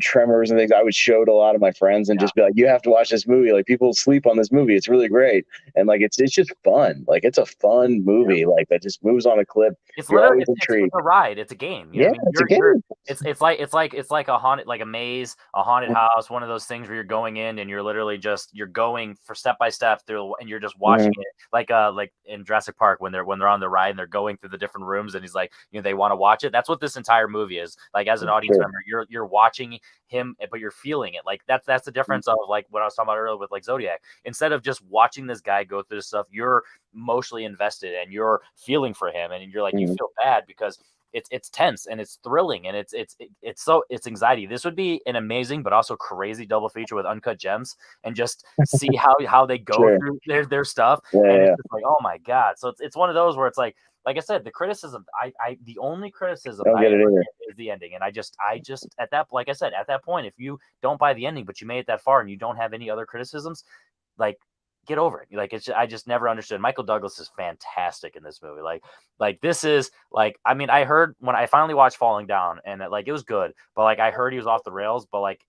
Tremors and things, I would show to a lot of my friends and yeah. just be like, you have to watch this movie. Like people sleep on this movie. It's really great. And like it's just fun. Like it's a fun Yeah. movie. Like that just moves on a clip. It's You're literally always it's intrigued. a ride. It's a game. You know Yeah, what I mean? it's a You're game. it's like a haunted, like a maze, a haunted house, one of those things where you're going in and you're literally just you're going for step by step through, and you're just watching Mhm. it like in Jurassic Park when they're on the ride and they're going through the different rooms, and he's like, they want to watch it. That's what this entire movie is. Like, as an audience Sure. member, you're watching him, but you're feeling it. Like that's the difference of like what I was talking about earlier with like Zodiac. Instead of just watching this guy go through this stuff, you're emotionally invested and you're feeling for him, and you're like, you Mhm. feel bad because it's tense and it's thrilling and it's anxiety. This would be an amazing but also crazy double feature with Uncut Gems, and just see how they go Sure. through their stuff, Yeah, and yeah, it's yeah. just like, oh my god. So it's one of those where it's like I said, the criticism, I the only criticism Don't I get it ever either. get is the ending, and I just at that, like I said, at that point, if you don't buy the ending but you made it that far and you don't have any other criticisms, like, get over it. Like, I just never understood. Michael Douglas is fantastic in this movie. Like this is like, I mean, I heard when I finally watched Falling Down, and like it was good, but like I heard he was off the rails, but like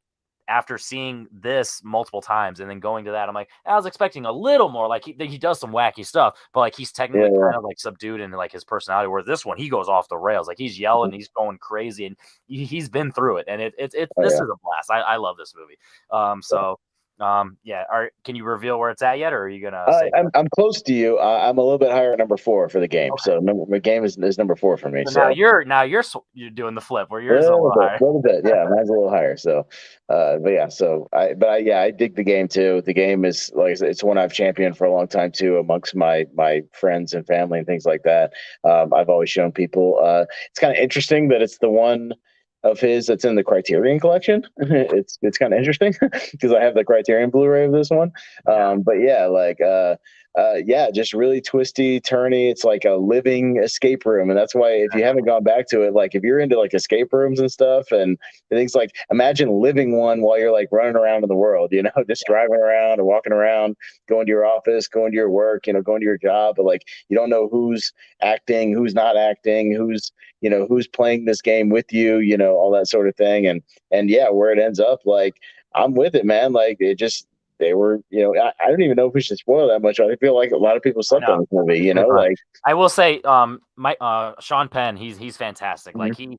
after seeing this multiple times and then going to that, I'm like, I was expecting a little more. Like he does some wacky stuff, but like he's Yeah, technically yeah, kind of like subdued in like his personality. Where this one, he goes off the rails. Like he's yelling, he's going crazy, and he's been through it. And it's oh this yeah. is a blast. I love this movie. Yeah. Can you reveal where it's at yet, or are you gonna say that? I'm close to you. I'm a little bit higher at number 4 for the game. Okay. So my game is number 4 for me. So now So you're doing the flip where a yours is a little higher. little bit. Yeah, mine's a little higher. So, but yeah, I dig the game too. The game is, like I said, it's one I've championed for a long time too, amongst my friends and family and things like that. I've always shown people. It's kind of interesting that it's the one of his that's in the Criterion collection. It's kind of interesting because I have the Criterion Blu-ray of this one. Yeah. But yeah, yeah, just really twisty, turny. It's like a living escape room, and that's why if you haven't gone back to it, like if you're into like escape rooms and stuff, and things like, imagine living one while you're like running around in the world, just driving around and walking around, going to your office, going to your work, going to your job, but like you don't know who's acting, who's not acting, who's playing this game with you, all that sort of thing, and yeah, where it ends up, like I'm with it, man. Like it just they were, I don't even know if we should spoil that much. I feel like a lot of people I slept know. on this movie, But like I will say, my Sean Penn, he's fantastic. mhm. Like he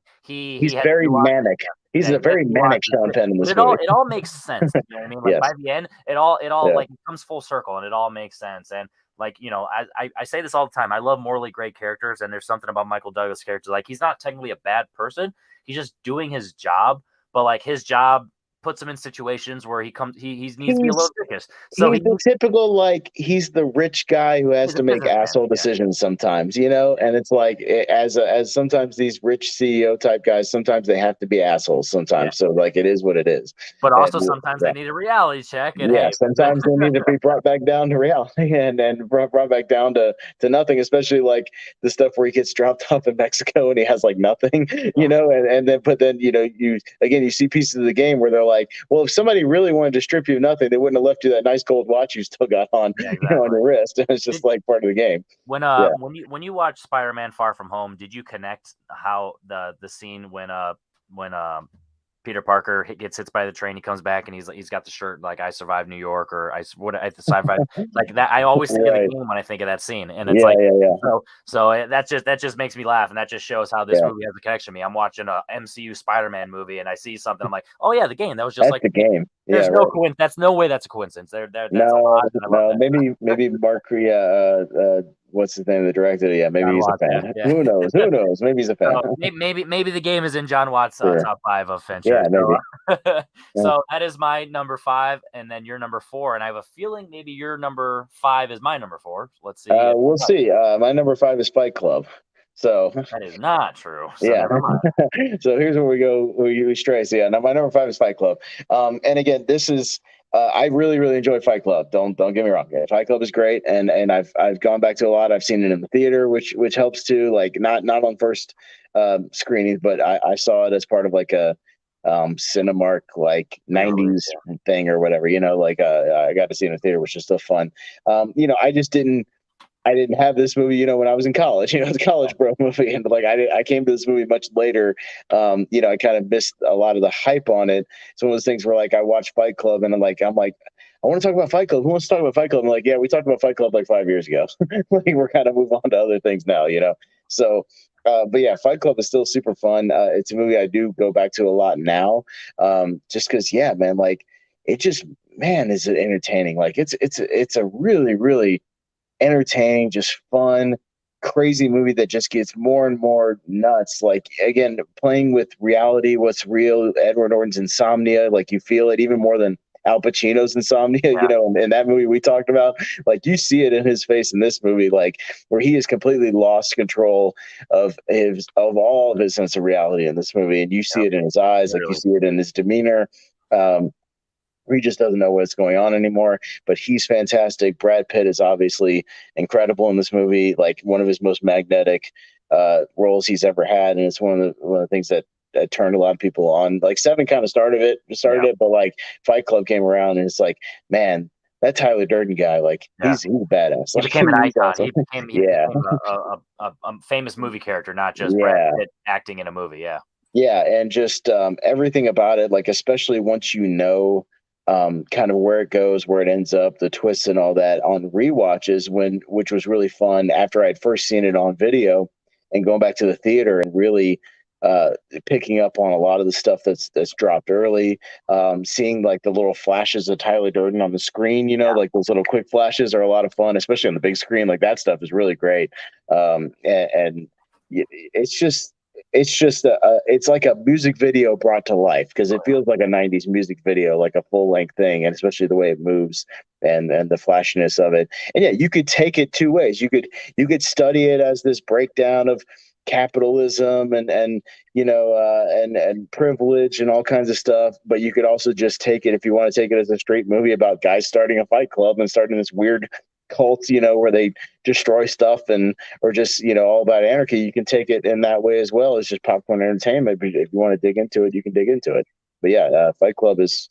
He's has very nuances. manic. He's Yeah, a he has very manic nuances, Sean Penn in but this it movie. all makes sense. You know what I mean? Like by Yes. the end, it all Yeah. like it comes full circle, and it all makes sense. And like, I say this all the time. I love morally great characters, and there's something about Michael Douglas' character. Like he's not technically a bad person. He's just doing his job, but like his job puts him in situations where he needs to be a little He's dickish. So he's the typical, like he's the rich guy who has he's a to make businessman. asshole Yeah. decisions sometimes, Yeah. and it's like as sometimes these rich CEO type guys, sometimes they have to be assholes Yeah. sometimes. So like it is what it is. But And also sometimes they need a reality check, and yeah, hey, sometimes they need to be brought back down to reality and brought back down to nothing, especially like the stuff where he gets dropped off in Mexico and he has like nothing, yeah, and then but then you see pieces of the game where they're like, well, if somebody really wanted to strip you of nothing, they wouldn't have left you that nice gold watch you still got on, yeah, on exactly. your wrist. It's just Did, like part of the game. when Yeah. when you watch Spider-Man Far From Home, did you connect how the scene when Peter Parker gets hit by the train. He comes back and he's got the shirt like "I survived New York" or "I survived" like that. I always think of the Right. game when I think of that scene, and it's Yeah, like yeah, so that just makes me laugh, and that just shows how this yeah. movie has a connection to me. I'm watching a MCU Spider-Man movie, and I see something. I'm like, oh yeah, the game that was just That's like the game. Yeah, there's no right. coincidence. That's no way. That's a coincidence. That's a No, lot, and I love no, that. maybe Mark Korea, what's his name, the director? Yeah, maybe John he's a Watts, fan. yeah. Who knows? Who knows? Maybe he's a fan. So maybe the game is in John Watt's Sure. top 5 of Fincher. Yeah, maybe. So, Yeah. so that is my number 5, and then your number 4, and I have a feeling maybe your number 5 is my number 4. Let's see. If We'll I'm right. see. My number 5 is Fight Club. So That is not true. So yeah. never mind. So here's where we go. We stray. So yeah, now my number 5 is Fight Club. And again, this is I really really enjoy Fight Club. Don't get me wrong. Yeah, Fight Club is great, and I've gone back to a lot. I've seen it in the theater, which helps too. Like not on first screenings, but I saw it as part of like a Cinemark like Re-release, 90s thing or whatever. Like I got to see it in the theater, which is still fun. I just didn't have this movie, when I was in college. It's a college bro movie, and like I came to this movie much later. I kind of missed a lot of the hype on it. It's one of those things where like I watched Fight Club, and I'm like, I want to talk about Fight Club. Who wants to talk about Fight Club? I'm like, yeah, we talked about Fight Club like 5 years ago. Like we're kind of move on to other things now. So, but yeah, Fight Club is still super fun. It's a movie I do go back to a lot now, just because, yeah, man, like it just, man, is it entertaining? Like it's a really really entertaining, just fun, crazy movie that just gets more and more nuts. Like again, playing with reality, what's real. Edward Norton's insomnia, like you feel it even more than Al Pacino's insomnia. yeah. In that movie we talked about, like you see it in his face in this movie, like where he has completely lost control of all of his sense of reality in this movie, and you see it in his eyes, like you Literally. see it in his demeanor. Um, he just doesn't know what's going on anymore. But he's fantastic. Brad Pitt is obviously incredible in this movie, like one of his most magnetic roles he's ever had, and it's one of the things that turned a lot of people on. Like Seven kind of started it, but like Fight Club came around, and it's like, man, that Tyler Durden guy, like he's a badass. He Like became an he's icon. awesome. He Yeah, became a famous movie character, not just Brad yeah. Pitt acting in a movie. Yeah. Yeah, and just everything about it, like especially once kind of where it goes, where it ends up, the twists and all that on rewatches, which was really fun after I'd first seen it on video and going back to the theater and really picking up on a lot of the stuff that's dropped early, seeing like the little flashes of Tyler Durden on the screen, like those little quick flashes are a lot of fun, especially on the big screen. Like that stuff is really great, and it's just it's like a music video brought to life because it feels like a 90s music video, like a full length thing, and especially the way it moves and the flashiness of it. And yeah, you could take it two ways. You could study it as this breakdown of capitalism and privilege and all kinds of stuff, but you could also just take it, if you want to take it as a straight movie about guys starting a fight club and starting this weird cult, where they destroy stuff or just, all about anarchy. You can take it in that way as well. It's just popcorn entertainment. But if you want to dig into it, you can dig into it. But yeah, Fight Club is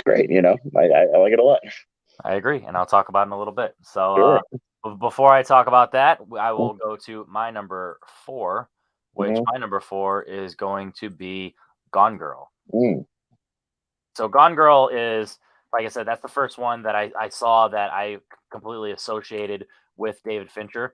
great. I like it a lot. I agree, and I'll talk about it in a little bit. So Sure. before I talk about that, I will go to my number 4, which Mm-hmm. my number 4 is going to be Gone Girl. Mm. So Gone Girl is, like I said, that's the first one that I saw that I completely associated with David Fincher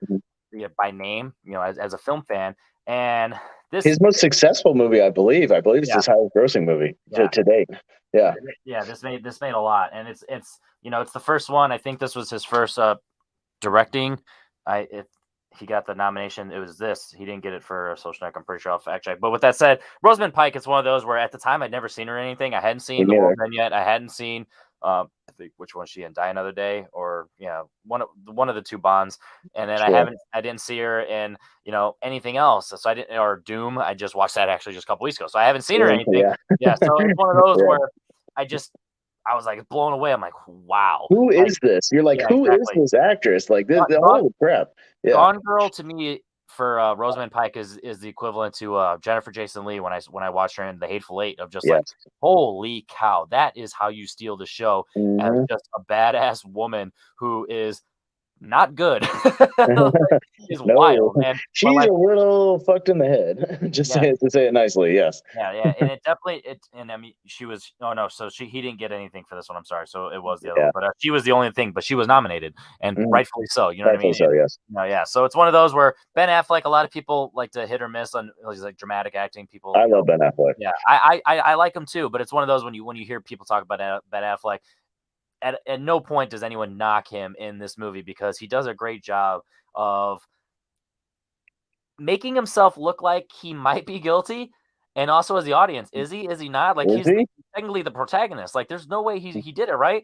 by name, as a film fan. And His most successful movie, I believe it's his highest grossing movie to date. Yeah. Yeah, this made a lot, and it's the first one. I think this was his first directing. He got the nomination. It was this. He didn't get it for Social Network. I'm pretty sure. I'll fact check. But with that said, Rosamund Pike is one of those where at the time I'd never seen her in anything. I hadn't seen The Woman yet. I hadn't seen I think which one she in Die Another Day or one of the two Bonds. And then I didn't see her in anything else. So I didn't, or Doom. I just watched that actually just a couple weeks ago. So I haven't seen her in anything. Yeah. So it's one of those where I was like blown away. I'm like, wow. Who is this? You're like, who is this actress? Like this, holy crap. Yeah. Gone Girl to me for Rosamund Pike is the equivalent to Jennifer Jason Leigh when I watched her in The Hateful Eight of just like, holy cow, that is how you steal the show as just a badass woman who is not good. Is No, wild, man. But she's like, a little fucked in the head. Just yeah, to say it nicely. Yes. yeah, and it definitely and I mean, she was oh no, so he didn't get anything for this one. I'm sorry, so it was the other Yeah. one, but she was the only thing, but she was nominated and Mhm. rightfully so. You know what I Rightfully mean? so. And Yes. yeah, so it's one of those where Ben Affleck, a lot of people like to hit or miss on his like dramatic acting. People, I love Ben Affleck. yeah, I like him too, but it's one of those when you hear people talk about Ben Affleck, at no point does anyone knock him in this movie because he does a great job of making himself look like he might be guilty, and also as the audience, is he? Is he not? Like Is he's he? technically the protagonist. Like there's no way he did it right,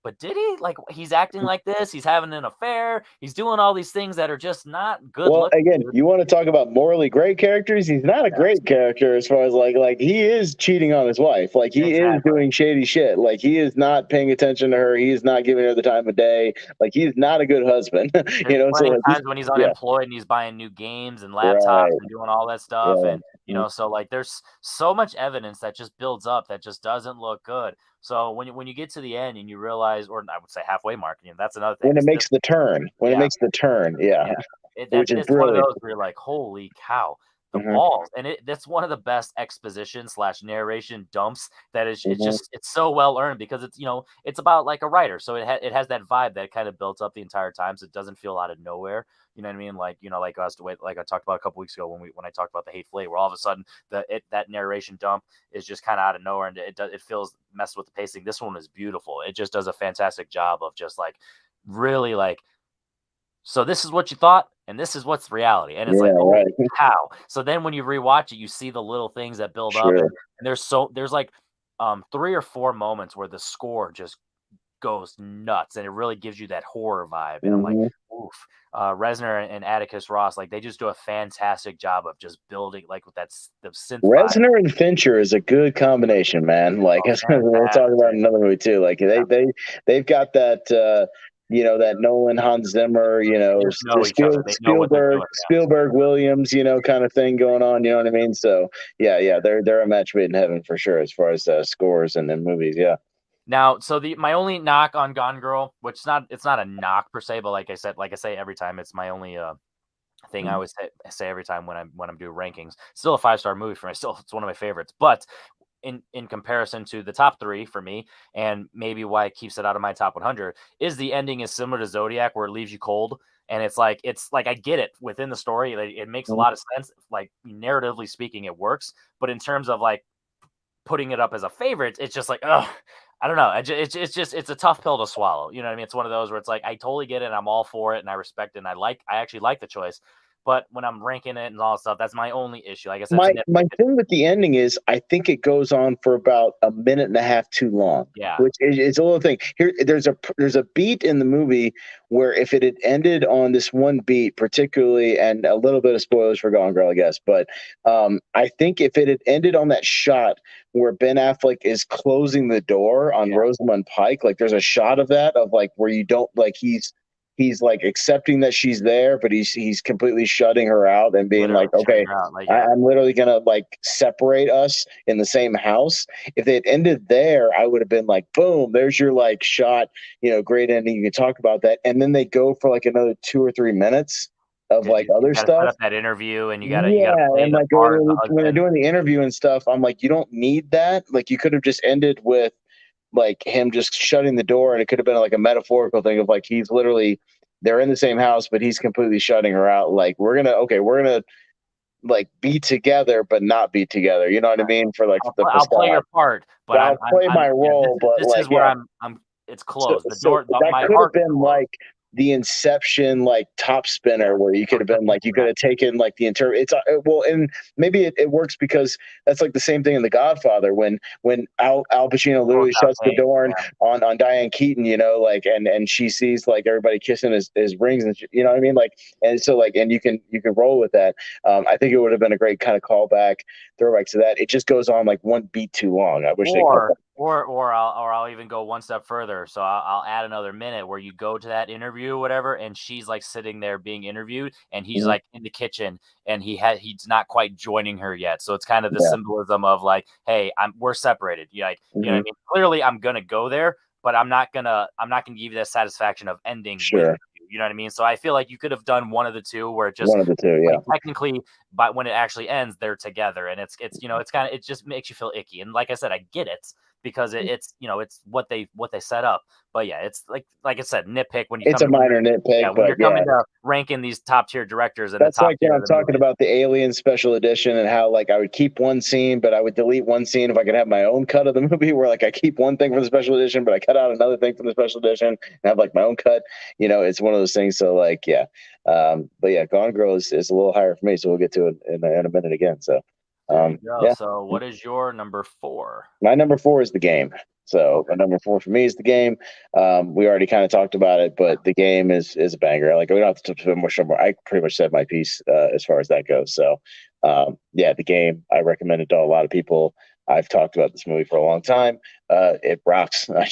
but did he? Like he's acting like this. He's having an affair. He's doing all these things that are just not good Well, looking, again, dude. you want to talk about morally great characters? He's not a Yes, great character as far as like he is cheating on his wife. Like he is exactly. doing shady shit. Like he is not paying attention to her. He is not giving her the time of day. Like he's not a good husband. There's So plenty of like he's times when he's yeah, unemployed and he's buying new games and laptops right. and doing all that stuff, Yeah. and so like there's so much evidence that just builds up that just doesn't look good. So when you get to the end and you realize, or I would say halfway mark, that's another thing. When it This, makes the turn. When it yeah, makes the turn, yeah. yeah, Which is it's one of brilliant. those where you're like, holy cow, the Hmm. balls, and that's one of the best exposition slash narration dumps that is. It's Hmm. just it's so well earned because it's it's about like a writer, so it has that vibe that kind of built up the entire time, so it doesn't feel out of nowhere. You know what I mean? Like like us to wait, like I talked about a couple weeks ago when I talked about the Hateful Eight, where all of a sudden that narration dump is just kind of out of nowhere and it feels messed with the pacing. This one is beautiful. It just does a fantastic job of just like really like so this is what you thought, and this is what's reality. And it's Yeah, like, holy right. cow. So then when you rewatch it, you see the little things that build up, Sure. and there's like 3 or 4 moments where the score just goes nuts and it really gives you that horror vibe. And I'm like, Hmm. oof. Reznor and Atticus Ross, like they just do a fantastic job of just building like with the synth vibe. Resner and Fincher is a good combination, man. Like Oh, we'll talk about fantastic. another movie too. Like Yeah. they've got that that Nolan Hans Zimmer, They just know each other. They know what they're doing. Yeah. Spielberg Williams, kind of thing going on. You know what I mean? So yeah, they're a match made in heaven for sure as far as scores and movies. Yeah. Now, so the my only knock on Gone Girl, which it's not a knock per se, but like I say every time, it's my only thing I Mhm. always say every time when I'm doing rankings. Still a 5-star movie for me. Still, it's one of my favorites. But in comparison to the top three for me, and maybe why it keeps it out of my top 100, is the ending is similar to Zodiac, where it leaves you cold. And it's like I get it within the story, like, it makes a lot of sense. Like narratively speaking, it works. But in terms of like putting it up as a favorite, it's just like, oh, I don't know. It's just it's a tough pill to swallow. You know what I mean? It's one of those where it's like I totally get it, and I'm all for it, and I respect it, and I actually like the choice. But when I'm ranking it and all that stuff, that's my only issue. Like I said, it's a My nitpick. thing with the ending is I think it goes on for about a minute and a half too long, Yeah, which is a little thing. Here, there's a beat in the movie where if it had ended on this one beat, particularly, and a little bit of spoilers for Gone Girl, I guess, but I think if it had ended on that shot where Ben Affleck is closing the door on yeah, Rosamund Pike, like there's a shot of that of like where you don't like he's like accepting that she's there, but he's completely shutting her out and being literally like, shutting okay, her out. Like, yeah, I'm literally gonna like separate us in the same house. If they had ended there, I would have been like, boom, there's your like shot, great ending. You can talk about that. And then they go for like another 2 or 3 minutes of because like you other got to set stuff. up that interview, and you got to Yeah, play and the like part of the when they're husband. doing the interview and stuff, I'm like, you don't need that. Like you could have just ended with like him just shutting the door, and it could have been like a metaphorical thing of like he's literally they're in the same house, but he's completely shutting her out. Like we're gonna like be together but not be together. You know what I mean? For like the I'll play facade. your part, but I'll play my yeah. role, but This like is where yeah. I'm. It's So closed. The so door, that my could have heart is been closed. like the Inception like top Yeah, spinner where you I could was have just been like you thinking could that. have taken like the inter it's well and maybe it works because that's like the same thing in The Godfather when Al Pacino Pulls literally out shuts the Kane. door Yeah. on Diane Keaton, like and she sees like everybody kissing his rings and you know what I mean, like, and so like and you can roll with that. I think it would have been a great kind of callback throwback to that. It just goes on like one beat too long. I wish they cut that. Or I'll even go one step further. So I'll add another minute where you go to that interview or whatever, and she's like sitting there being interviewed, and he's Mhm. like in the kitchen, and he's not quite joining her yet. So it's kind of the Yeah. symbolism of like, hey, we're separated. You like, you know what I Hmm. mean? Clearly, I'm gonna go there, but I'm not gonna give you that satisfaction of ending with Sure. You know what I mean? So I feel like you could have done one of the two where it just One of the two, like yeah. technically, but when it actually ends, they're together, and it's it's kind of it just makes you feel icky. And like I said, I get it because it's it's what they set up. But yeah, it's like I said, nitpick when you It's come a to minor yeah nitpick, when but you're yeah, coming to ranking these top tier directors and the that's top like when tier I'm of the talking movies. about the Alien special edition and how like I would keep one scene, but I would delete one scene if I could have my own cut of the movie. Where like I keep one thing from the special edition, but I cut out another thing from the special edition and have like my own cut. It's one of those things. So like, yeah, but yeah, Gone Girl is a little higher for me. So we'll get to it in a minute again. So, There you go. yeah. So what is your number 4? My number 4 is The Game. So Okay. my number 4 for me is The Game. We already kind of talked about it, but The Game is a banger. Like we don't have to spend much more. I pretty much said my piece as far as that goes. So yeah, The Game. I recommend it to a lot of people. I've talked about this movie for a long time. It rocks. I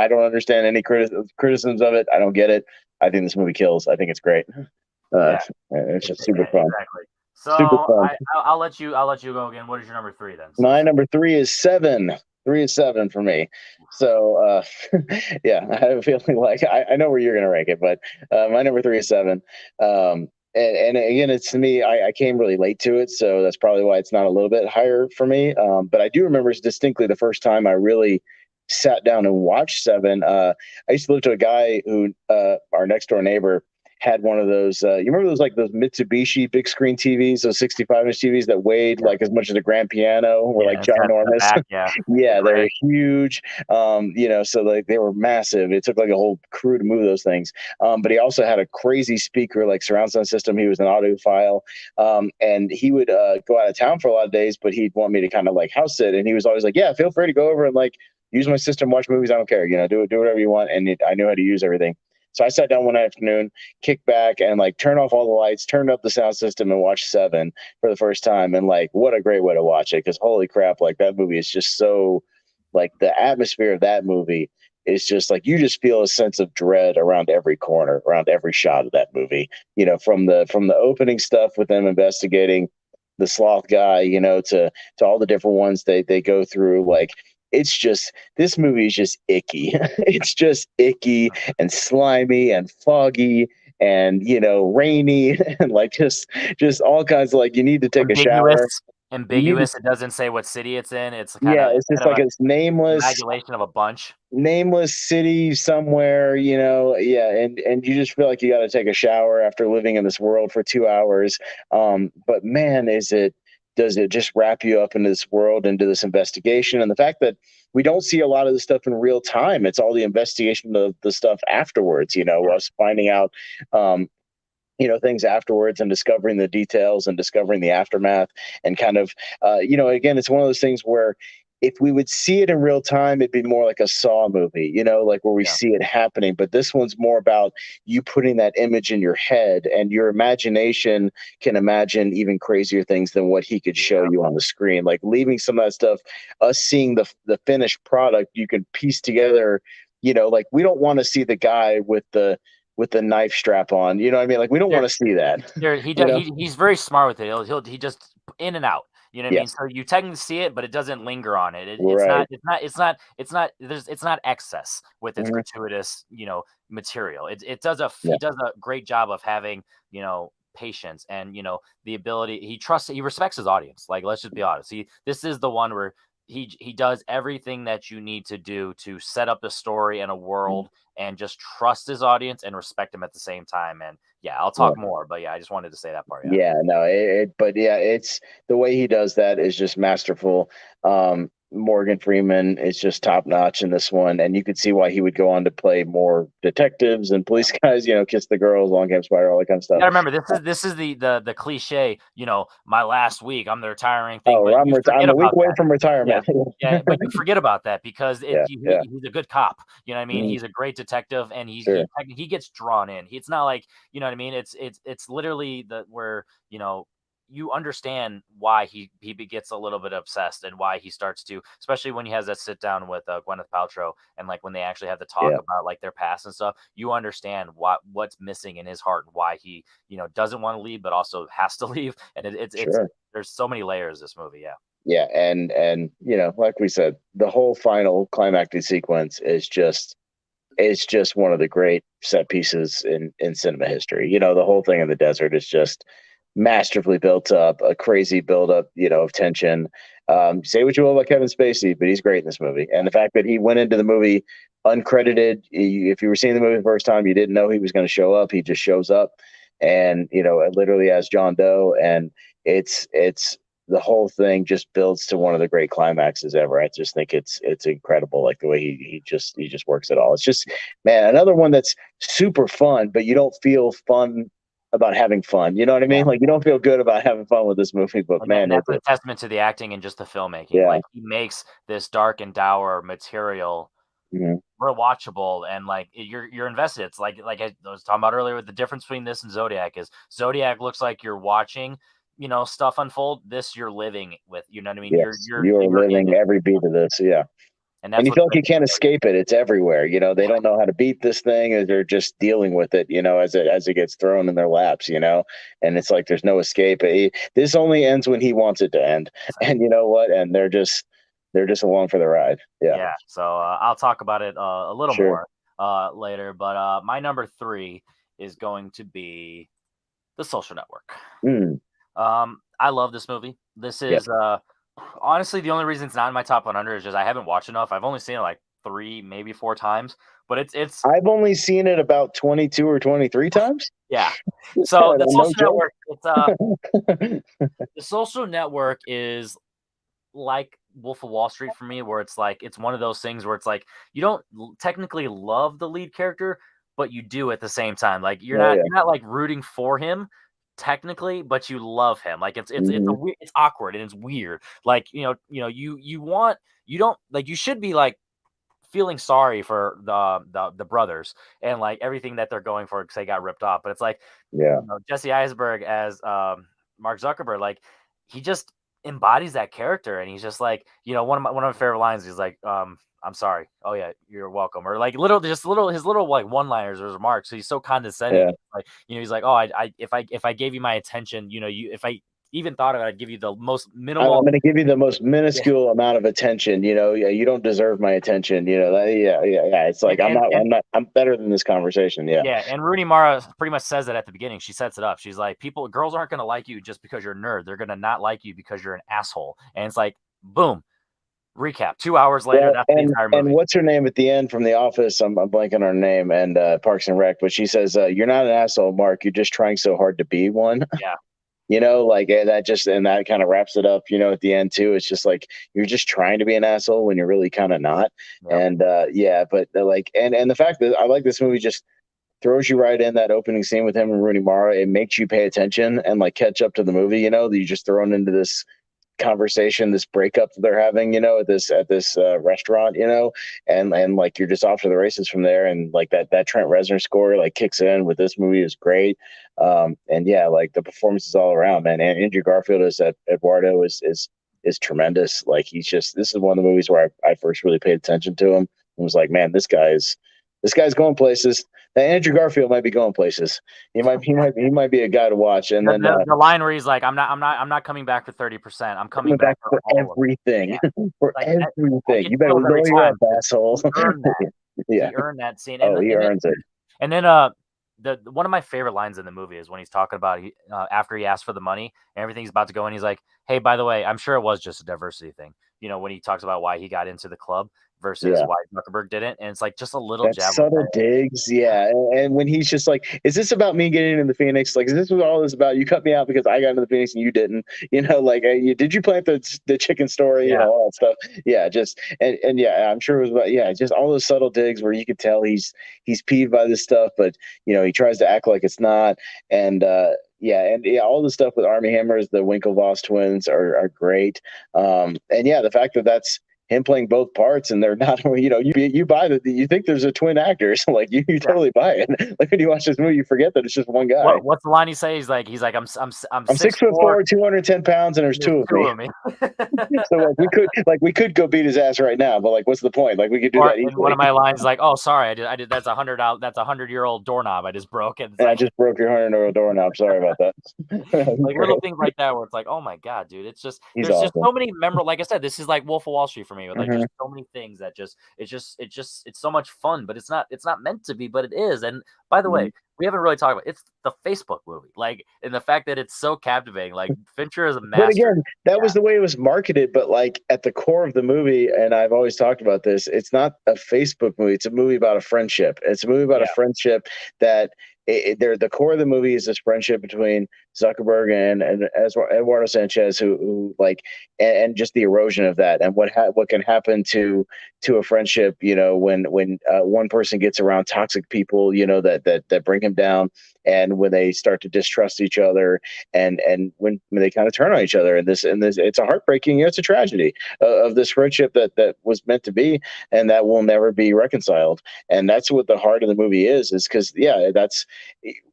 don't understand any criticisms of it. I don't get it. I think this movie kills. I think it's great. Uh, Yeah. it's just super fun. Exactly. So Super fun. I'll let you go again. What is your number 3 then? My number 3 is Seven. 3 is 7 for me. So yeah, I have a feeling like I know where you're gonna rank it, but my number 3 is Seven. And again, it's to me, I came really late to it, so that's probably why it's not a little bit higher for me. But I do remember distinctly the first time I really sat down and watched Seven. I used to live to a guy who our next door neighbor had one of those. You remember those like those Mitsubishi big screen TVs, those 65-inch TVs that weighed Yeah. like as much as a grand piano, were like Yeah, it's got the ginormous. back, yeah. Yeah, The they're gray. huge. So like they were massive. It took like a whole crew to move those things. But he also had a crazy speaker, like surround sound system. He was an audiophile, and he would go out of town for a lot of days. But he'd want me to kind of like house sit, and he was always like, "Yeah, feel free to go over and like use my system, watch movies. I don't care. Do whatever you want." And I knew how to use everything. So I sat down one afternoon, kicked back, and like turned off all the lights, turned up the sound system, and watched Seven for the first time. And like, what a great way to watch it! Because holy crap, like that movie is just so, like the atmosphere of that movie is just like you just feel a sense of dread around every corner, around every shot of that movie. From the opening stuff with them investigating the sloth guy, to all the different ones they go through. Like it's just this movie is just icky. It's just icky and slimy and foggy and rainy and like just all kinds of like you need to take a Ambiguous. shower. You need to Ambiguous. It doesn't say what city it's in. It's Yeah, kinda it's it's just kind of like a it's nameless amalgamation of a bunch. city somewhere, yeah, and you just feel like you got to take a shower after living in this world for 2 hours. But man, does it just wrap you up into this world, into this investigation, and the fact that we don't see a lot of this stuff in real time. It's all the investigation of the stuff afterwards, Yeah. us finding out um, things afterwards and discovering the details and discovering the aftermath and kind of again, it's one of those things where if we would see it in real time, it'd be more like a Saw movie, like where we Yeah. see it happening. But this one's more about you putting that image in your head, and your imagination can imagine even crazier things than what he could show Yeah. you on the screen. Like leaving some of that stuff, us seeing the finished product, you can piece together. Like we don't want to see the guy with the knife strap on. You know what I mean? Like we don't There want to see that. there he you does know? he's very smart with it. He just in and out. You know what I Yeah. mean? So you technically see it, but it doesn't linger on it. Right. It's not excess with its Mhm. gratuitous, material. Yeah. He does a great job of having, patience and, the ability he respects his audience. Like let's just be honest. This is the one where he does everything that you need to do to set up a story and a Mhm. world and just trust his audience and respect him at the same time. And yeah, I'll Yeah. talk more, but yeah, I just wanted to say that part. Yeah. Yeah, no, but yeah, it's the way he does that is just masterful. Morgan Freeman is just top notch in this one, and you could see why he would go on to play more detectives and police guys. Kiss the girls, long game spider, all that kind of You stuff. gotta remember this is the cliche, my last week, I'm the retiring thing, Oh, but you I'm forget a week about away that. from Yeah. retirement. Yeah, but you forget about that because Yeah, yeah, he's a good cop. You know what I mean? mhm, He's a great detective and sure, he gets drawn in. It's not like, you know what I mean? It's literally the where, you understand why he gets a little bit obsessed and why he starts to, especially when he has that sit down with Gwyneth Paltrow and like when they actually have the talk yeah, about like their past and stuff. You understand what's missing in his heart and why he doesn't want to leave but also has to leave. And it's sure. there's so many layers this movie. Yeah. Yeah, and like we said, the whole final climactic sequence is just it's just one of the great set pieces in cinema history. You know, the whole thing in the desert is just masterfully built up, a crazy build up, you know, of tension. Say what you will about Kevin Spacey, but he's great in this movie. And the fact that he went into the movie uncredited, if you were seeing the movie the first time, you didn't know he was going to show up. He just shows up, and you know, literally as John Doe, and it's the whole thing just builds to one of the great climaxes ever. I just think it's incredible, like the way he just works it all. It's just, man, another one that's super fun, but you don't feel fun about having fun. You know what I mean? Like you don't feel good about having fun with this movie, but man, that's a testament to the acting and just the filmmaking. Yeah. Like he makes this dark and dour material real watchable, and like you're invested. It's like I was talking about earlier with the difference between this and Zodiac is Zodiac looks like you're watching, you know, stuff unfold. This you're living with, you know what I mean? Yes, you're living every beat of this. Yeah. And you feel like you can't escape it. It's everywhere. You know, they don't know how to beat this thing, or they're just dealing with it, you know, as it gets thrown in their laps, you know, and it's like there's no escape. This only ends when he wants it to end. And you know what? And they're just along for the ride. Yeah. Yeah. So I'll talk about it a little more later. But my number 3 is going to be The Social Network. I love this movie. This is honestly the only reason it's not in my top 100 is just I haven't watched enough. I've only seen it like 3, maybe 4 times, but it's I've only seen it about 22 or 23 times. Yeah. So the Social Network, The Social Network is like Wolf of Wall Street for me, where it's like it's one of those things where it's like you don't technically love the lead character, but you do at the same time. Like you're not like rooting for him technically, but you love him. Like it's awkward and it's weird. Like you should be like feeling sorry for the brothers and like everything that they're going for because they got ripped off. But it's like Jesse Eisenberg as Mark Zuckerberg, like he just embodies that character, and he's just like, you know, one of my favorite lines is like, I'm sorry. Oh yeah, you're welcome. Or like his little like one-liners or remarks. So he's so condescending. Yeah. Like, you know, he's like, oh, if I gave you my attention, you know, if I even thought of it, I'd give you the most minimal. I'm going to give you the most minuscule amount of attention. You know, you don't deserve my attention. You know, It's like I'm better than this conversation. Yeah. Yeah, and Rooney Mara pretty much says that at the beginning. She sets it up. She's like, girls aren't going to like you just because you're a nerd. They're going to not like you because you're an asshole. And it's like, boom. Recap 2 hours later. That's the entire movie. And what's her name at the end from The Office? I'm blanking on her name, and Parks and Rec, but she says, "You're not an asshole, Mark. You're just trying so hard to be one." Yeah, you know, like that kind of wraps it up. You know, at the end too, it's just like you're just trying to be an asshole when you're really kind of not. Yep. And but like, and the fact that I like this movie just throws you right in that opening scene with him and Rooney Mara. It makes you pay attention and like catch up to the movie. You know, that you just thrown into this conversation, this breakup that they're having, you know, at this restaurant, you know, and like you're just off to the races from there. And like that Trent Reznor score like kicks in with this movie is great. And yeah, like the performances all around, man. And Andrew Garfield as Eduardo is tremendous. Like this is one of the movies where I first really paid attention to him and was like, man, this guy's going places. Now, Andrew Garfield might be going places. He might be a guy to watch. And then the line where he's like, I'm not coming back for 30%. I'm coming back for everything. For like, everything. You better lower your up, asshole. He earned that scene. He earns it. And then one of my favorite lines in the movie is when he's talking about after he asked for the money and everything's about to go in, he's like, hey, by the way, I'm sure it was just a diversity thing. You know, when he talks about why he got into the club versus why Zuckerberg didn't. And it's like just a little jab. Subtle digs. Yeah. And when he's just like, is this about me getting into the Phoenix? Like, is this what all this about? You cut me out because I got into the Phoenix and you didn't, you know, like, did you plant the chicken story? You know, all that stuff. Yeah. Just, and I'm sure it was about, just all those subtle digs where you could tell he's peeved by this stuff, but you know, he tries to act like it's not. And, all the stuff with Armie Hammers, the Winklevoss twins are great. And the fact that that's him playing both parts and they're not, you know, you buy that, you think there's a twin actor, so like you totally buy it. Like when you watch this movie, you forget that it's just one guy. What's the line he says? He's like, I'm 6'4", 210 pounds, and there's two of me. So we could go beat his ass right now, but like, what's the point? Like we could do that easily. One of my lines is like, oh, sorry, I did. That's that's a 100-year-old doorknob I just broke. And I just broke your 100-year-old doorknob. Sorry about that. Like little things like that where it's like, oh my god, dude, it's just there's just so many memorable. Like I said, this is like Wolf of Wall Street for me. me. With like Mhm. just so many things that it's so much fun, but it's not meant to be, but it is. And by the way, Mhm. we haven't really talked about it's the Facebook movie, like, and the fact that it's so captivating. Like Fincher is a But master. again, that Yeah, was the way it was marketed. But like at the core of the movie, and I've always talked about this, it's not a Facebook movie. It's a movie about a friendship. It's a movie about a yeah, friendship that the core of the movie is this friendship between Zuckerberg and Eduardo Sanchez, who like, and just the erosion of that, and what can happen to a friendship, when one person gets around toxic people, that bring him down, and when they start to distrust each other, and when they kind of turn on each other, and this it's a heartbreaking, it's a tragedy of this friendship that was meant to be, and that will never be reconciled. And that's what the heart of the movie is because, yeah, that's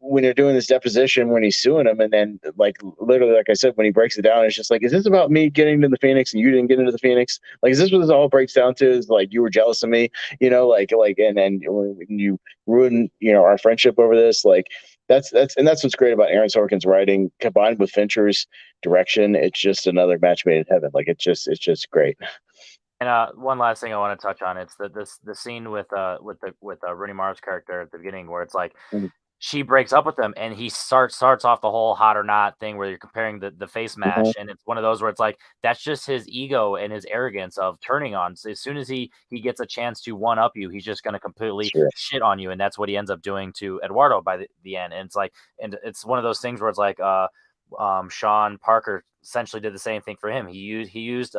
when you're doing this deposition, when he's suing him, and then like literally, like I said, when he breaks it down, it's just like, is this about me getting to the Phoenix and you didn't get into the Phoenix? Like, is this what this all breaks down to? Is like you were jealous of me, and when you ruin, our friendship over this, like that's what's great about Aaron Sorkin's writing combined with Fincher's direction. It's just another match made in heaven. Like it's just great. And one last thing I want to touch on, it's the scene with Rooney Mara's character at the beginning, where it's like Mhm. she breaks up with him, and he starts off the whole hot or not thing, where you're comparing the face Mhm. mash, and it's one of those where it's like that's just his ego and his arrogance of turning on. So as soon as he gets a chance to one up you, he's just going to completely Sure. shit on you, and that's what he ends up doing to Eduardo by the end. And it's like, and it's one of those things where it's like Sean Parker essentially did the same thing for him. He used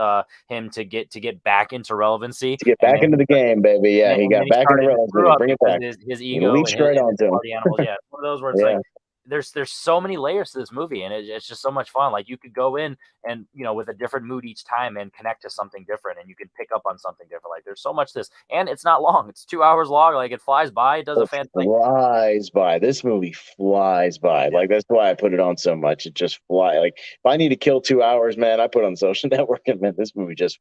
him to get back into relevancy, To get and back then into the game, baby. Yeah, he and then got he back into started to screw relevancy. up Bring it because back. his He ego leached right and his onto him. party animals. Yeah, it's one of those where it's Yeah. like there's so many layers to this movie, and it's just so much fun. Like you could go in and with a different mood each time and connect to something different, and you can pick up on something different. Like there's so much to this, and it's not long. It's 2 hours long. Like it flies by. It does a It fan like flies by. This movie flies by. yeah. Like that's why I put it on so much. It just fly. Like if I need to kill 2 hours, man, I put on Social Network, and man, this movie just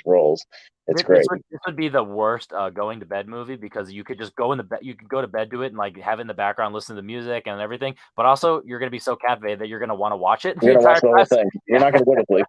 rolls. It's This great. would this would be the worst going to bed movie because you could just go in the bed. You could go to bed to it and like have it in the background, listen to the music and everything. But also, you're going to be so captivated that you're going to want to watch it the You're gonna watch entire the whole time. thing. You're Yeah. not gonna go to sleep.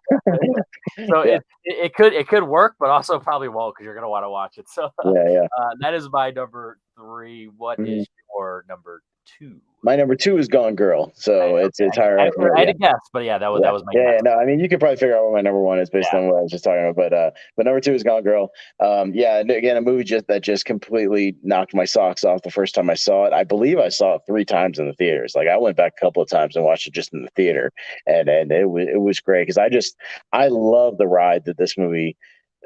So Yeah, it could work, but also probably won't because you're going to want to watch it. So yeah, yeah. that is my number three. What Mhm. is your number two? My number two is Gone Girl, so it's Okay, higher up for I me. had Yeah. to guess, but yeah, that Yeah, was my yeah, guess. yeah. No, I mean, you could probably figure out what my number one is based Yeah, on what I was just talking about. But number two is Gone Girl. Yeah, and again, a movie that just completely knocked my socks off the first time I saw it. I believe I saw it three times in the theaters. Like I went back a couple of times and watched it just in the theater, and it was great because I love the ride that this movie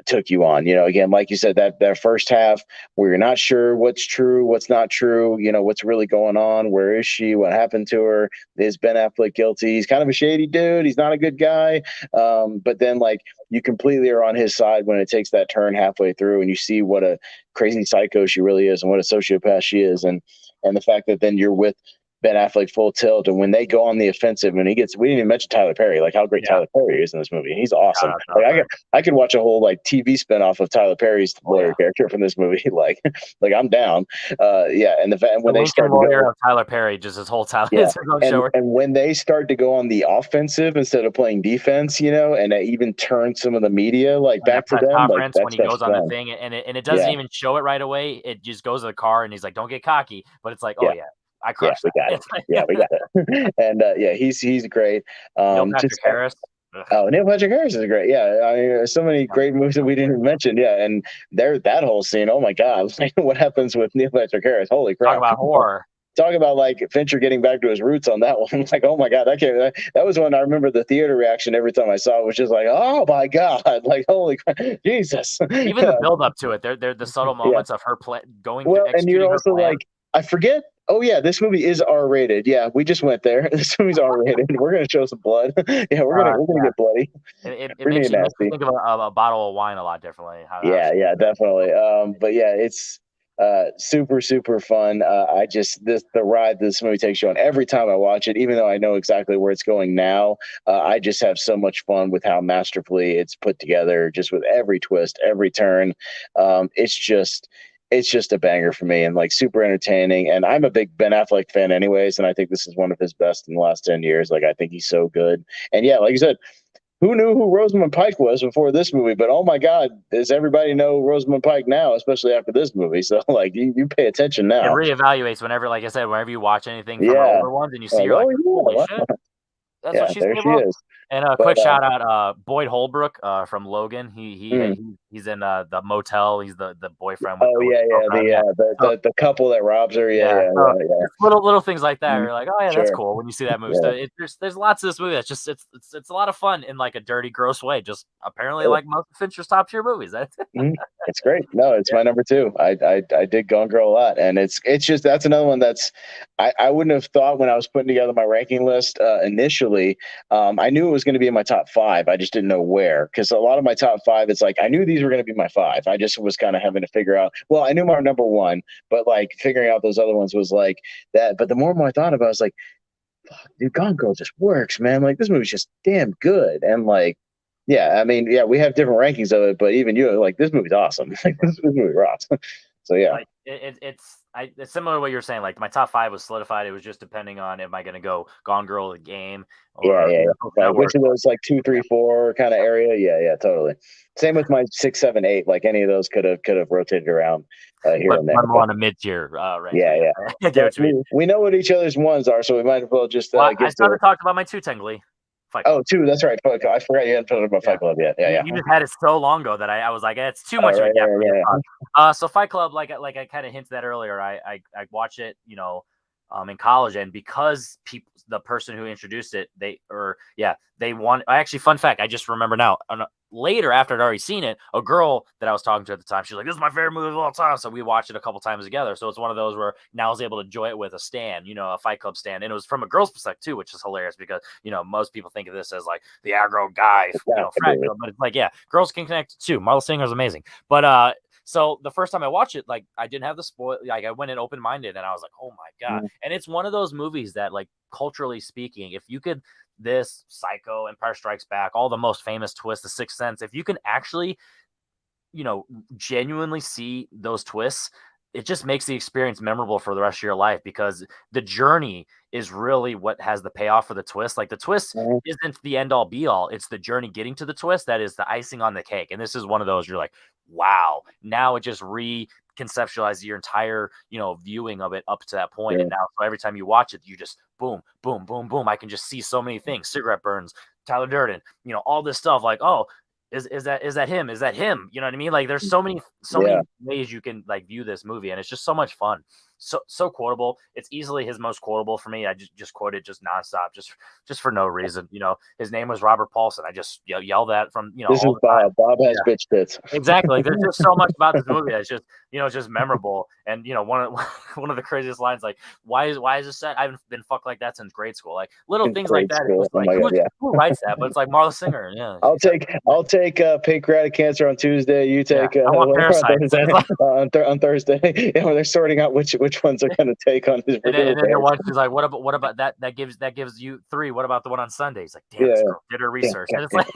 took you on. Again, like you said, that first half where you're not sure what's true, what's not true, what's really going on, where is she, what happened to her, is Ben Affleck guilty? He's kind of a shady dude, he's not a good guy. But then like you completely are on his side when it takes that turn halfway through and you see what a crazy psycho she really is and what a sociopath she is, and the fact that then you're with Ben Affleck full tilt, and when they go on the offensive, and we didn't even mention Tyler Perry, like how great yeah. Tyler Perry is in this movie. He's awesome. Shout out Like Tyler Perry. I could watch a whole like TV spinoff of Tyler Perry's Oh lawyer yeah, character from this movie. Like I'm down. Yeah, and the when they Lincoln start to lawyer go, of Tyler Perry, just his whole time, yeah, his own and show. and when they start to go on the offensive instead of playing defense, and they even turn some of the media like In that back to press them, like conference that when he stuff's goes on the fun. thing and it doesn't Yeah, even show it right away. It just goes to the car and he's like, "Don't get cocky," but it's like, "Oh yeah, yeah, I yeah, crushed we that." got it. It's like Yeah, we got it. And yeah, he's great. Neil Just Patrick Harris. Ugh, Oh, Neil Patrick Harris is great. Yeah, I mean, there's so many great movies that we didn't even mention. Yeah, and that whole scene. Oh my God, like, what happens with Neil Patrick Harris? Holy talk crap! about horror. Talk about like Fincher getting back to his roots on that one. Like, oh my God, that was when I remember the theater reaction every time I saw it was just like, oh my God, like holy crap, Jesus. Even the build up to it, they're the subtle Yeah. moments of her going through Well, and you're executing her also plan. like, I forget. Oh yeah, this movie is R-rated. Yeah, we just went there. This movie's R-rated. We're gonna show some blood. Yeah, we're gonna Yeah, get bloody, it pretty makes me nasty. think of a bottle of wine a lot differently. How Yeah, she yeah, did that. definitely. But yeah, it's super, super fun. I just the ride this movie takes you on every time I watch it, even though I know exactly where it's going now. I just have so much fun with how masterfully it's put together, just with every twist, every turn. It's just a banger for me and like super entertaining. And I'm a big Ben Affleck fan, anyways, and I think this is one of his best in the last 10 years. Like I think he's so good. And yeah, like you said, who knew who Rosamund Pike was before this movie? But oh my God, does everybody know Rosamund Pike now, especially after this movie? So like, you pay attention It now. reevaluates whenever, like I said, whenever you watch anything from her Yeah. older ones and you see, Like, you're like, oh holy yeah, shit, that's what yeah, she's there she capable of. is. And a But quick shout out, Boyd Holbrook from Logan. mm, He's in the motel. He's the boyfriend with oh with yeah, the yeah, girlfriend. Yeah. So the couple that robs her. Yeah, yeah, yeah, so yeah, yeah. just little things like that. Mm, You're like, oh yeah, that's sure. cool when you see that movie. So Yeah. there's lots of this movie that's just it's a lot of fun in like a dirty, gross way. Just apparently Sure. like most of Fincher's top tier movies. That's Mhm. It's great. No, it's yeah. my number two. I did Gone Girl a lot, and it's just that's another one that's I wouldn't have thought when I was putting together my ranking list initially. I knew it was going to be in my top five. I just didn't know where because a lot of my top five, it's like I knew these were going to be my five. I just was kind of having to figure out. Well, I knew my number one, but like figuring out those other ones was like that. But the more and more I thought about, it, I was like, dude, Gone Girl just works, man. Like this movie's just damn good, and like yeah, I mean, yeah, we have different rankings of it, but even you like this movie's awesome. Like this movie rocks. So yeah, Like it's similar to what you're saying. Like my top five was solidified. It was just depending on am I going to go Gone Girl the game yeah, or yeah. Yeah. Like which Network. of those like two, three, four kind of area? Yeah, yeah, totally. Same with my 6, 7, 8. Like any of those could have rotated around here But and there. I'm But on a mid tier rank. So yeah, yeah, yeah. I get But what you mean. we know what each other's ones are, so we might as well just Well, I give still to. haven't talked about my two Tengli Fight Oh, Club. two. That's right. Fuck, I forgot you hadn't talked about Yeah. Fight Club yet. Yeah, You, yeah. you just had it so long ago that I was like, it's too Oh, much of a right, gap right, for me to yeah, talk. So Fight Club, like I kind of hinted at earlier, I watched it, in college, and because the person who introduced it, they want. Actually, fun fact, I just remember now. Later, after I'd already seen it, a girl that I was talking to at the time, she's like, "This is my favorite movie of all time." So we watched it a couple times together. So it's one of those where now I was able to enjoy it with a stand, a Fight Club stand, and it was from a girl's perspective too, which is hilarious because most people think of this as like the aggro guy, yeah. frat girl, but it's like, yeah, girls can connect too. Marla Singer's amazing, but so the first time I watched it, like I didn't have the spoil, like I went in open minded, and I was like, oh my god! Mm, And it's one of those movies that, like, culturally speaking, if you could, this Psycho, Empire Strikes Back, all the most famous twists, The Sixth Sense, if you can actually, genuinely see those twists, it just makes the experience memorable for the rest of your life because the journey is really what has the payoff for the twist. Like the twist mm, isn't the end all be all. It's the journey getting to the twist that is the icing on the cake. And this is one of those you're like, wow, now it just reconceptualizes your entire, viewing of it up to that point. yeah. And now so every time you watch it, you just boom, boom, boom, boom. I can just see so many things. Cigarette burns, Tyler Durden, all this stuff like, oh, is that him? Is that him? You know what I mean? Like there's so many Yeah. ways you can like view this movie, and it's just so much fun. So quotable. It's easily his most quotable for me. I just quote it just nonstop, just for no reason. His name was Robert Paulson. I just yell that from This is all the time. Bob. Bob has Yeah. bitch tits. Exactly. Like, there's just so much about this movie that's just, it's just memorable. And one of the craziest lines, like, why is this set? I haven't been fucked like that since grade school. Like little In things like grade that. It's school. just Oh like my God. Yeah. who writes that? But it's like Marla Singer. Yeah, I'll she said, take pancreatic cancer on Tuesday. You yeah. take I want whatever on Parasite. Thursday. On Thursday, yeah, when they're sorting out which ones they're going to take on his And regular then the day. one she's like, what about that? That gives you 3. What about the one on Sunday? He's like, damn, Yeah, this girl did her research. And it's like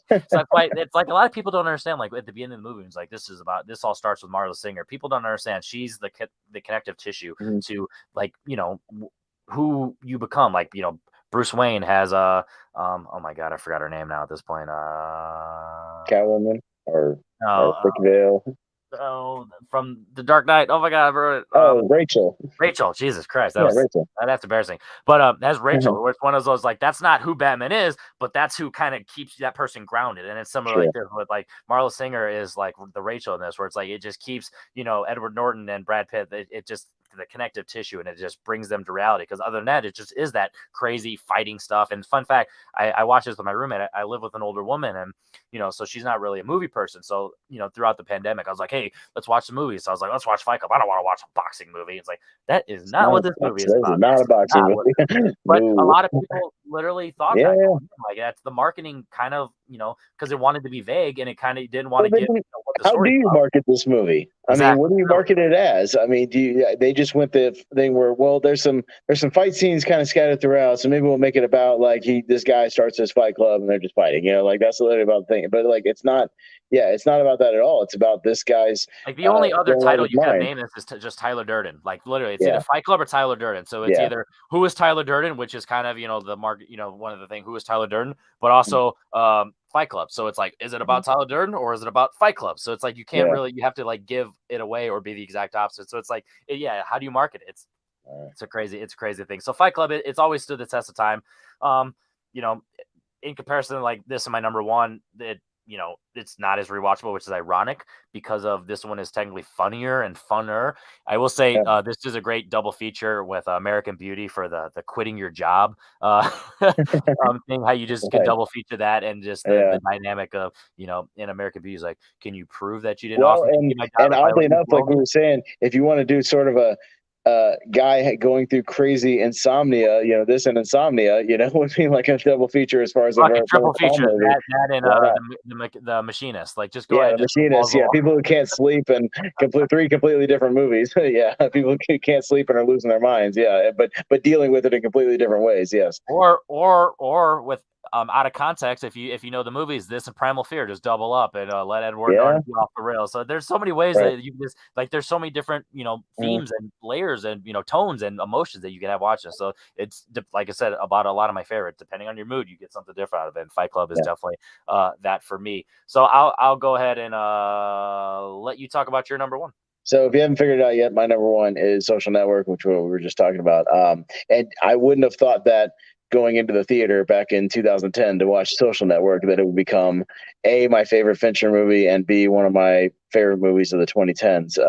it's like a lot of people don't understand. Like at the beginning of the movie, it's like this all starts with Marla Singer. People don't understand she's the connective tissue mm-hmm. to like who you become. Like Bruce Wayne has oh my god, I forgot her name now at this point. Catwoman or No, Brickvale. From The Dark Knight. Oh my god, I wrote it. Rachel. Rachel, Jesus Christ, Rachel. That's embarrassing. But that's Rachel. Where it's one of those like that's not who Batman is, but that's who kind of keeps that person grounded. And it's similar like this with like Marla Singer is like the Rachel in this, where it's like it just keeps Edward Norton and Brad Pitt. It just the connective tissue, and it just brings them to reality. Because other than that, it just is that crazy fighting stuff. And fun fact, I watched this with my roommate. I live with an older woman, and so she's not really a movie person. So throughout the pandemic, I was like, hey, let's watch the movie. So I was like, let's watch Fight Club. I don't want to watch a boxing movie. It's like that is not what this movie is about. Not a boxing movie. But a lot of people literally thought that. Yeah. Like that's the marketing kind of, because it wanted to be vague and it kind of didn't want to give the how do story's you about. market this movie? I mean, Exactly. what do you Really. market it as? I mean, they just went the thing where, well, there's some fight scenes kind of scattered throughout, so maybe we'll make it about like this guy starts his fight club and they're just fighting, like that's literally about the thing. But like it's not, yeah, it's not about that at all. It's about this guy's Like the only other going on title his you could have mind. named this is just Tyler Durden. Like literally, it's either Yeah, Fight Club or Tyler Durden. So it's yeah, either who is Tyler Durden, which is kind of the market, one of the things, who is Tyler Durden, but also Fight Club. So it's like, is it about Tyler Durden or is it about Fight Club? So it's like you can't yeah. really, you have to like give it away or be the exact opposite. So it's like, yeah, how do you market it? It's a crazy thing. So Fight Club, it's always stood the test of time. Um, you know, in comparison to like this and my number one, it's not as rewatchable, which is ironic because of this one is technically funnier and funner. I will say Yeah. this is a great double feature with American Beauty for the quitting your job thing. How you just can Right. double feature that and just the Yeah. dynamic of in American Beauty is like, can you prove that you didn't Well, offer me to and keep my job and if I oddly let you enough, blow like we me? were saying, if you want to do sort of a guy going through crazy insomnia, this and insomnia, would be like a double feature as far as a Fucking very, very triple calm feature movie. that and Why not? the machinist. Like just go Yeah, ahead the and just go balls machinist. to the Yeah, wall. people who can't sleep and three completely different movies. Yeah, people who can't sleep and are losing their minds. Yeah, but dealing with it in completely different ways. Yes. Or with out of context, if you know the movies, this and Primal Fear, just double up and let Edward Yeah. Norton be off the rails. So there's so many ways Right. that you can just like there's so many different Mm. themes and layers and tones and emotions that you can have watching. So it's like I said about a lot of my favorites. Depending on your mood, you get something different out of it. And Fight Club is Yeah. definitely that for me. So I'll go ahead and let you talk about your number one. So if you haven't figured it out yet, my number one is Social Network, which we were just talking about. And I wouldn't have thought that going into the theater back in 2010 to watch Social Network that it would become A, my favorite Fincher movie, and B, one of my favorite movies of the 2010s.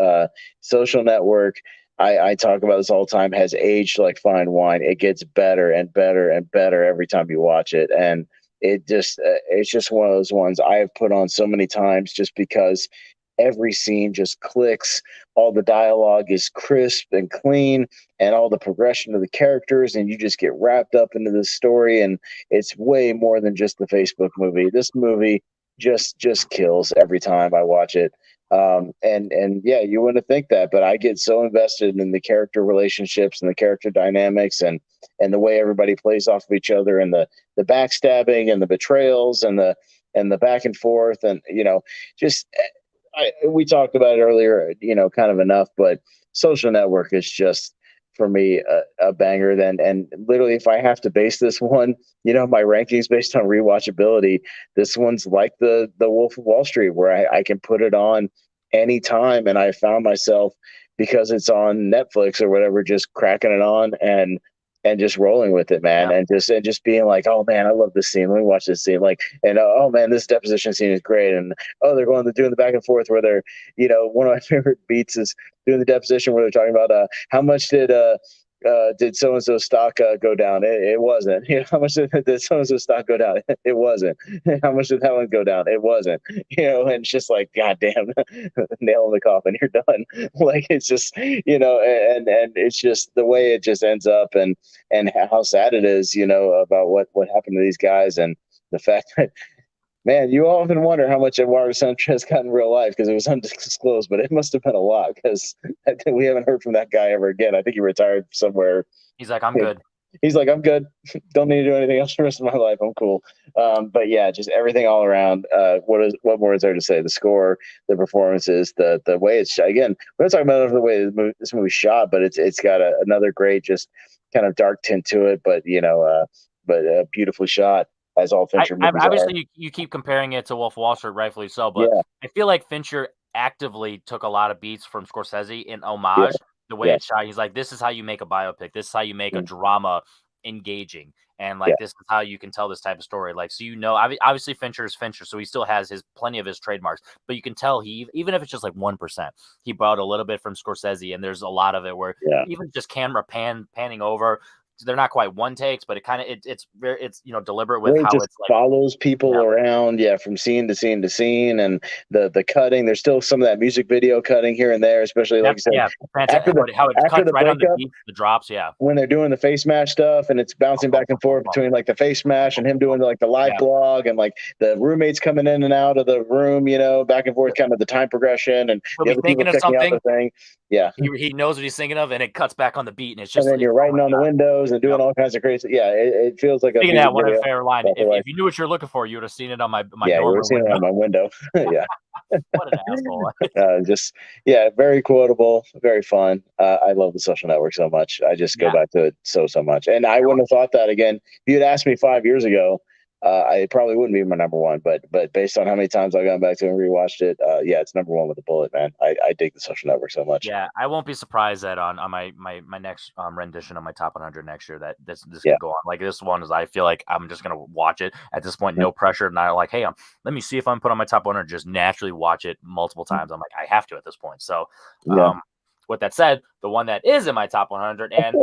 Social Network, I talk about this all the time, has aged like fine wine. It gets better and better and better every time you watch it. And it's just one of those ones I have put on so many times just because every scene just clicks, all the dialogue is crisp and clean, and all the progression of the characters, and you just get wrapped up into the story. And it's way more than just the Facebook movie. This movie just kills every time I watch it. And yeah, you wouldn't think that, but I get so invested in the character relationships and the character dynamics and the way everybody plays off of each other, and the backstabbing and the betrayals and the back and forth, and just we talked about it earlier, kind of enough, but Social Network is just for me a banger. Then, and literally, if I have to base this one, my rankings based on rewatchability, this one's like the Wolf of Wall Street, where I can put it on anytime, and I found myself because it's on Netflix or whatever, just cracking it on and just rolling with it, man, Yeah. and just being like, oh man, I love this scene. Let me watch this scene, like, and oh man, this deposition scene is great, and oh, they're doing the back and forth where they're, one of my favorite beats is doing the deposition where they're talking about how much did so and so stock go down? It wasn't. How much did so and so stock go down? It wasn't. How much did that one go down? It wasn't. And it's just like, God damn, nail in the coffin. You're done. Like it's just, and it's just the way it just ends up, and how sad it is, about what happened to these guys, and the fact that, man, you often wonder how much Eduardo Sanchez got in real life because it was undisclosed, but it must have been a lot because we haven't heard from that guy ever again. I think he retired somewhere. He's like, I'm good. He's like, I'm good. Don't need to do anything else for the rest of my life. I'm cool. But yeah, just everything all around. What more is there to say? The score, the performances, the way it's shot. Again, we're not talking about the way this movie's shot, but it's got another great, just kind of dark tint to it, but beautifully shot, as all Fincher movies are. Obviously you keep comparing it to Wolf of Wall Street, rightfully so, but Yeah, I feel like Fincher actively took a lot of beats from Scorsese in yeah, homage. The way yeah, it's shot, he's like, this is how you make a biopic. This is how you make a mm, drama engaging, and yeah, like this is how you can tell this type of story. Like, so obviously Fincher is Fincher, so he still has his plenty of his trademarks, but you can tell he, even if it's just like 1%, he brought a little bit from Scorsese, and there's a lot of it where yeah, even just camera panning over they're not quite one takes, but it kind of it's very deliberate with Where it how just it's like follows people around, from scene to scene to scene, and the cutting. There's still some of that music video cutting here and there, especially like I said, fantastic. How it after cuts the right on the breakup, beat, the drops, when they're doing the face mash stuff, and it's bouncing back and forth between like the face mash and him doing like the live blog, and like the roommates coming in and out of the room, back and forth, kind of the time progression, and He'll the be other people thinking of checking out something. the thing. Yeah, he knows what he's thinking of, and it cuts back on the beat, and it's just. And then you're writing on the windows and doing all kinds of crazy. Yeah, it feels like a. Speaking of that, one of my favorite line. If If you knew what you're looking for, you would have seen it on my you dormer would have seen window. it on my window. Yeah. What an asshole. Very quotable, very fun. I love The Social Network so much. I just go back to it so much. And I wouldn't have thought that again. If you had asked me 5 years ago, I probably wouldn't be my number one. But based on how many times I've gone back to it and rewatched it, it's number one with a bullet, man. I dig The Social Network so much. Yeah, I won't be surprised that on my next rendition of my top 100 next year that this could go on. Like this one is, I feel like I'm just gonna watch it at this point, no pressure, not like, hey, let me see if I'm put on my top 100. Just naturally watch it multiple times. I'm like, I have to at this point. So, with that said, the one that is in my top 100 and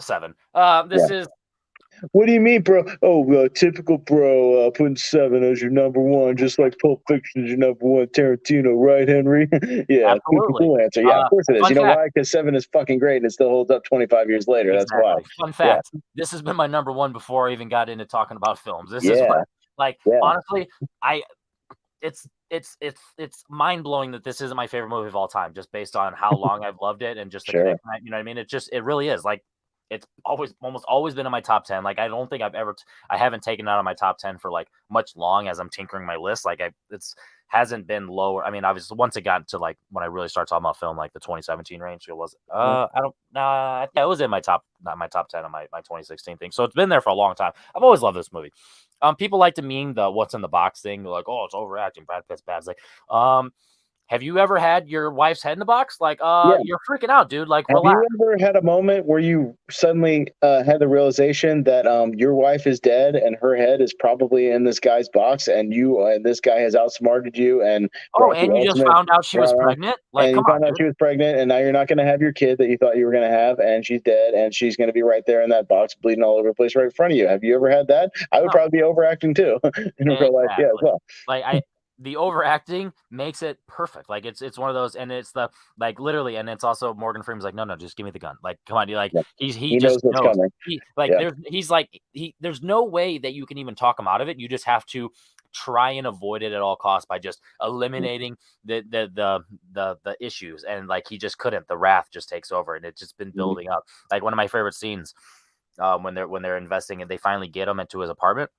seven. This is. What do you mean, bro? Oh, typical bro, putting 7 as your number one, just like Pulp Fiction is your number one. Tarantino, right, Henry? Yeah, absolutely. Cool answer. Yeah, of course it is. You know why? Because 7 is fucking great and it still holds up 25 years later. Exactly. That's why. Fun fact: this has been my number one before I even got into talking about films. This is what, honestly, it's mind blowing that this isn't my favorite movie of all time, just based on how long I've loved it and just the connection. You know what I mean? It really is like. It's almost always been in my top 10. Like I don't think I haven't taken it out of my top 10 for like much long as I'm tinkering my list. Like it's hasn't been lower. I mean, obviously once it got to like when I really started talking about film, like the 2017 range, it was it was in my top, not my top 10 on my 2016 thing. So it's been there for a long time. I've always loved this movie. People like to meme the what's in the box thing. They're like, oh, it's overacting. Brad Pitt's bad. It's like, have you ever had your wife's head in the box? Like, you're freaking out, dude. Like, relax. Have you ever had a moment where you suddenly had the realization that your wife is dead and her head is probably in this guy's box, and this guy has outsmarted you? And you just found out she was pregnant. Like, and you found out she was pregnant, and now you're not going to have your kid that you thought you were going to have, and she's dead, and she's going to be right there in that box, bleeding all over the place, right in front of you. Have you ever had that? I would probably be overacting too in real life, as well. Like the overacting makes it perfect. Like it's one of those, and it's the like literally, and it's also Morgan Freeman's like, no, just give me the gun. Like, come on, he just knows what's coming. There's no way that you can even talk him out of it. You just have to try and avoid it at all costs by just eliminating the issues. And like he just couldn't. The wrath just takes over, and it's just been building up. Like one of my favorite scenes when they're investing and they finally get him into his apartment.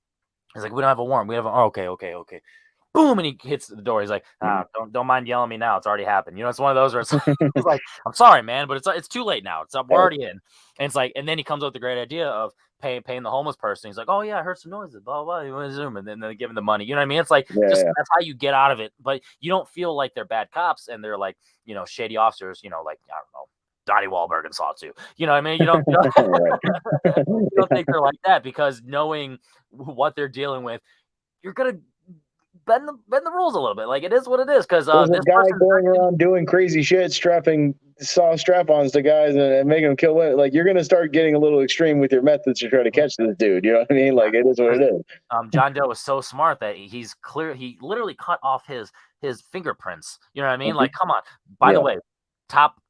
He's like, we don't have a warrant. We have okay. Boom, and he hits the door. He's like, don't mind yelling at me now. It's already happened. It's one of those where it's like, I'm sorry, man, but it's too late now. We're already in. And it's like, and then he comes up with the great idea of paying the homeless person. He's like, oh yeah, I heard some noises, blah blah. You want to zoom, and then they give him the money. You know what I mean? It's like that's how you get out of it. But you don't feel like they're bad cops and they're like shady officers. Like I don't know. Donnie Wahlberg and Saw 2. You know what I mean? You don't think they're like that, because knowing what they're dealing with, you're gonna bend the rules a little bit. Like it is what it is. Because there's a guy going around doing crazy shit, strapping strap-ons to guys and making them kill women. Like you're gonna start getting a little extreme with your methods to try to catch this dude. You know what I mean? Like it is what it is. John Doe is so smart that he's clear. He literally cut off his fingerprints. You know what I mean? Like, come on. By the way, top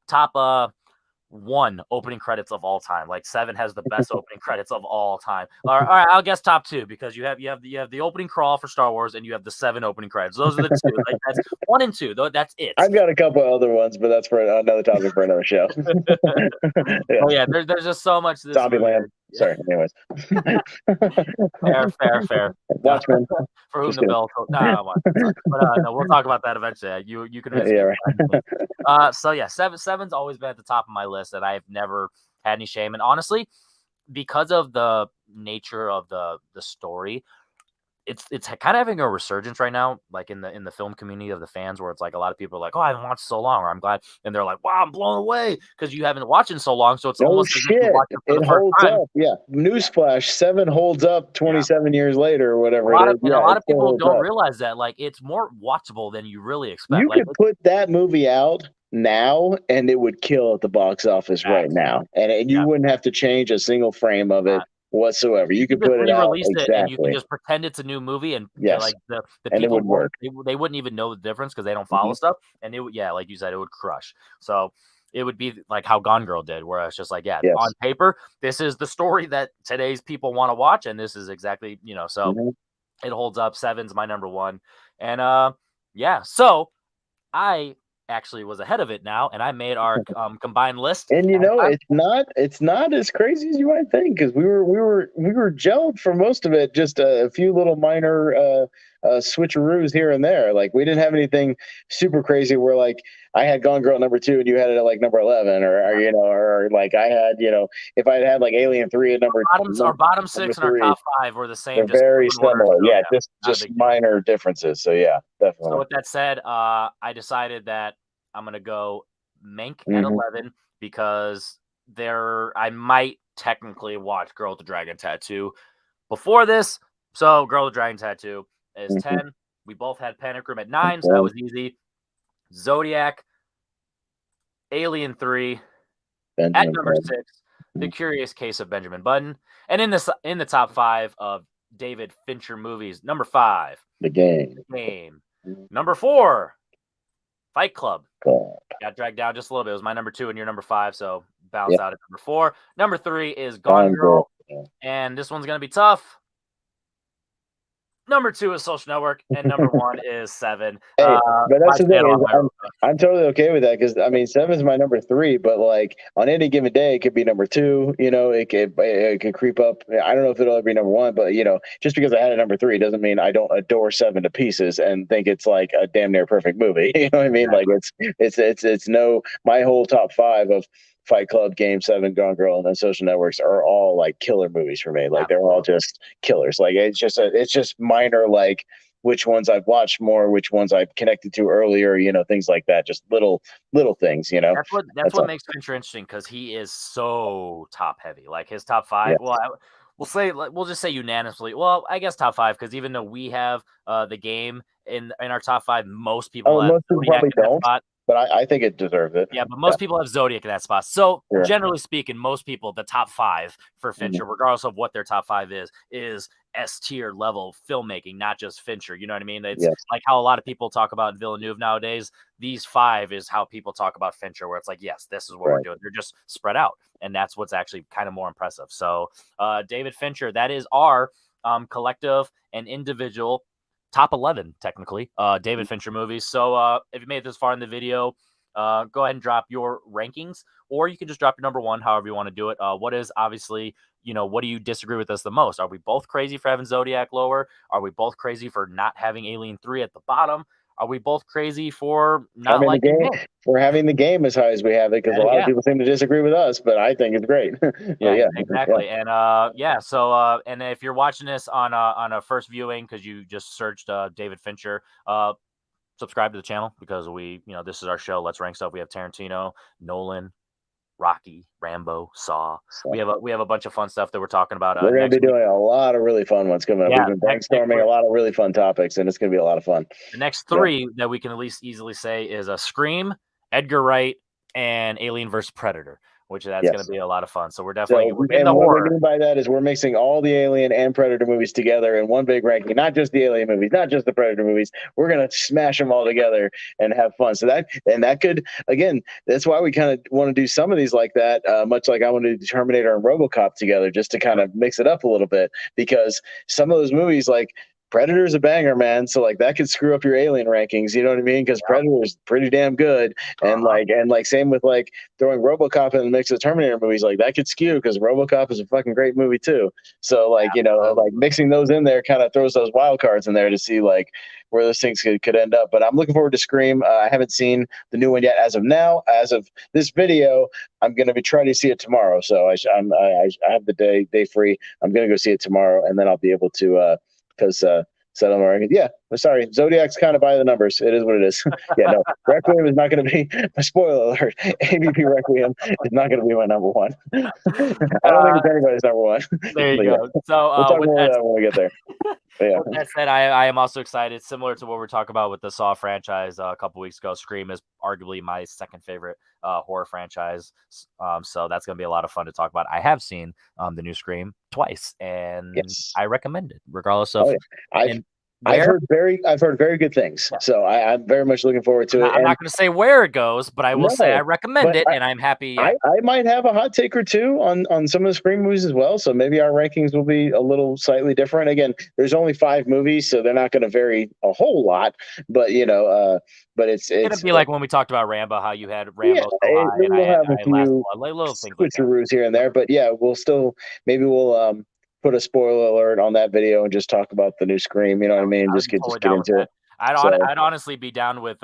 1 opening credits of all time. Like 7 has the best opening credits of all time. All right, I'll guess top 2, because you have the opening crawl for Star Wars and you have the 7 opening credits. Those are the 2. Like that's 1 and 2. Though that's it. I've got a couple of other ones, but that's for another topic for another show. Oh yeah, there's just so much to this Zombieland. Sorry. Anyways. Fair. Watchmen. For whom the bell told. No, we'll talk about that eventually. You can. Right. So yeah, seven's always been at the top of my list, and I've never had any shame. And honestly, because of the nature of the story, it's kind of having a resurgence right now, like in the film community of the fans, where it's like a lot of people are like, oh, I haven't watched so long, or I'm glad, and they're like, wow, I'm blown away because you haven't watched in so long. So it's almost shit. It holds up. Yeah. Newsflash, 7 holds up 27 years later or whatever. A lot of people don't realize that. Like it's more watchable than you really expect. You could put that movie out now, and it would kill at the box office right now, and you wouldn't have to change a single frame of it whatsoever. You could just put it out re-release it, and you can just pretend it's a new movie, and like the and people it would work. They wouldn't even know the difference because they don't follow stuff, and it would, like you said, it would crush. So it would be like how Gone Girl did, where it's just like, on paper, this is the story that today's people want to watch, and this is exactly, so it holds up. 7's my number 1, and so I actually was ahead of it now, and I made our combined list. And it's not as crazy as you might think, because we were gelled for most of it, just a few little minor switcheroos here and there. Like, we didn't have anything super crazy where, like, I had Gone Girl number 2 and you had it at like number 11, or like I had, if I had like Alien 3 at number our bottom 6 and our top 5 were the same. They're very similar. Yeah, just minor differences. So yeah, definitely. So with that said, I decided that I'm gonna go Mank at 11, because I might technically watch Girl with the Dragon Tattoo before this. So Girl with the Dragon Tattoo is 10. We both had Panic Room at 9, so that was easy. Zodiac, Alien 3 at number 6, The Curious Case of Benjamin Button, and in the top 5 of David Fincher movies, number 5, The Game. Number 4, Fight Club. Got dragged down just a little bit. It was my number 2 and your number 5, so bounce out at number 4. Number 3 is Gone Girl, and this one's gonna be tough. Number 2 is Social Network, and number 1 is 7. Hey, but that's the thing. I'm totally okay with that, because I mean, 7 is my number 3, but like on any given day, it could be number 2. It could creep up. I don't know if it'll ever be number 1, but just because I had a number 3 doesn't mean I don't adore 7 to pieces and think it's like a damn near perfect movie. You know what I mean? Like, it's no, my whole top 5 of Fight Club, Game, 7, Gone Girl, and then Social Networks are all like killer movies for me. Like, they're all just killers. Like, it's just minor, like which ones I've watched more, which ones I've connected to earlier, things like that. Just little things, That's what makes Fincher interesting, because he is so top heavy. Like, his top 5. Well, we'll just say unanimously. Well, I guess top 5, because even though we have The Game in our top 5, most people have Zodiac in that spot. But I think it deserves it. Yeah, but most people have Zodiac in that spot. So generally speaking, most people, the top 5 for Fincher, regardless of what their top 5 is S-tier level filmmaking, not just Fincher. You know what I mean? It's like how a lot of people talk about Villeneuve nowadays. These 5 is how people talk about Fincher, where it's like, yes, this is what we're doing. They're just spread out, and that's what's actually kind of more impressive. So David Fincher, that is our collective and individual top 11, technically, David Fincher movies. So if you made it this far in the video, go ahead and drop your rankings, or you can just drop your number 1, however you want to do it. What is obviously, what do you disagree with us the most? Are we both crazy for having Zodiac lower? Are we both crazy for not having Alien 3 at the bottom? Are we both crazy for not liking the game? For having The Game as high as we have it, because a lot of people seem to disagree with us, but I think it's great. Exactly. Yeah. And so and if you're watching this on a first viewing, because you just searched David Fincher, subscribe to the channel, because this is our show. Let's rank stuff. We have Tarantino, Nolan, Rocky, Rambo, Saw. We have a bunch of fun stuff that we're talking about. We're going to be doing a lot of really fun ones coming up. We've been brainstorming a lot of really fun topics, and it's going to be a lot of fun. The next 3 that we can at least easily say is a Scream, Edgar Wright, and Alien vs. Predator, which that's going to be a lot of fun. So we're definitely in the horror. What we mean by that is we're mixing all the Alien and Predator movies together in one big ranking, not just the Alien movies, not just the Predator movies. We're going to smash them all together and have fun. So that could, again, that's why we kind of want to do some of these like that, much like I want to do Terminator and RoboCop together, just to kind of mix it up a little bit, because some of those movies, like Predator's a banger, man. So like that could screw up your Alien rankings. You know what I mean? Because Predator's pretty damn good, and like same with like throwing RoboCop in the mix of Terminator movies, like that could skew, because RoboCop is a fucking great movie too. So like like mixing those in there kind of throws those wild cards in there to see like where those things could end up. But I'm looking forward to Scream. I haven't seen the new one yet as of now. As of this video, I'm going to be trying to see it tomorrow. So I have the day free. I'm going to go see it tomorrow, and then I'll be able to. Because sorry, Zodiac's kind of by the numbers. It is what it is. No, Requiem is not going to be a spoiler alert. AVP Requiem is not going to be my number 1. I don't think it's anybody's number 1. There you go. So we'll talk more about that when we get there. Yeah. With that said, I am also excited. Similar to what we're talking about with the Saw franchise a couple weeks ago, Scream is arguably my second favorite horror franchise. So that's going to be a lot of fun to talk about. I have seen the new Scream twice, and Yes. I recommend it, regardless Oh of yeah. I've and where. I've heard very good things. Yeah, So I'm very much looking forward to it. I'm And not going to say where it goes, but I will say I no, recommend but it, and I'm happy. Yeah, I might have a hot take or two on some of the Scream movies as well. So maybe our rankings will be a little slightly different. Again, there's only 5 movies, so they're not going to vary a whole lot. But but it'd be like when we talked about Rambo, how you had yeah, Rambo so high, and we'll have a I last few like little things like that. switcheroos here and there. But yeah, we'll still maybe we'll put a spoiler alert on that video and just talk about the new Scream. You know what I mean? I would be Just totally get down with into that. it. So I'd honestly be down with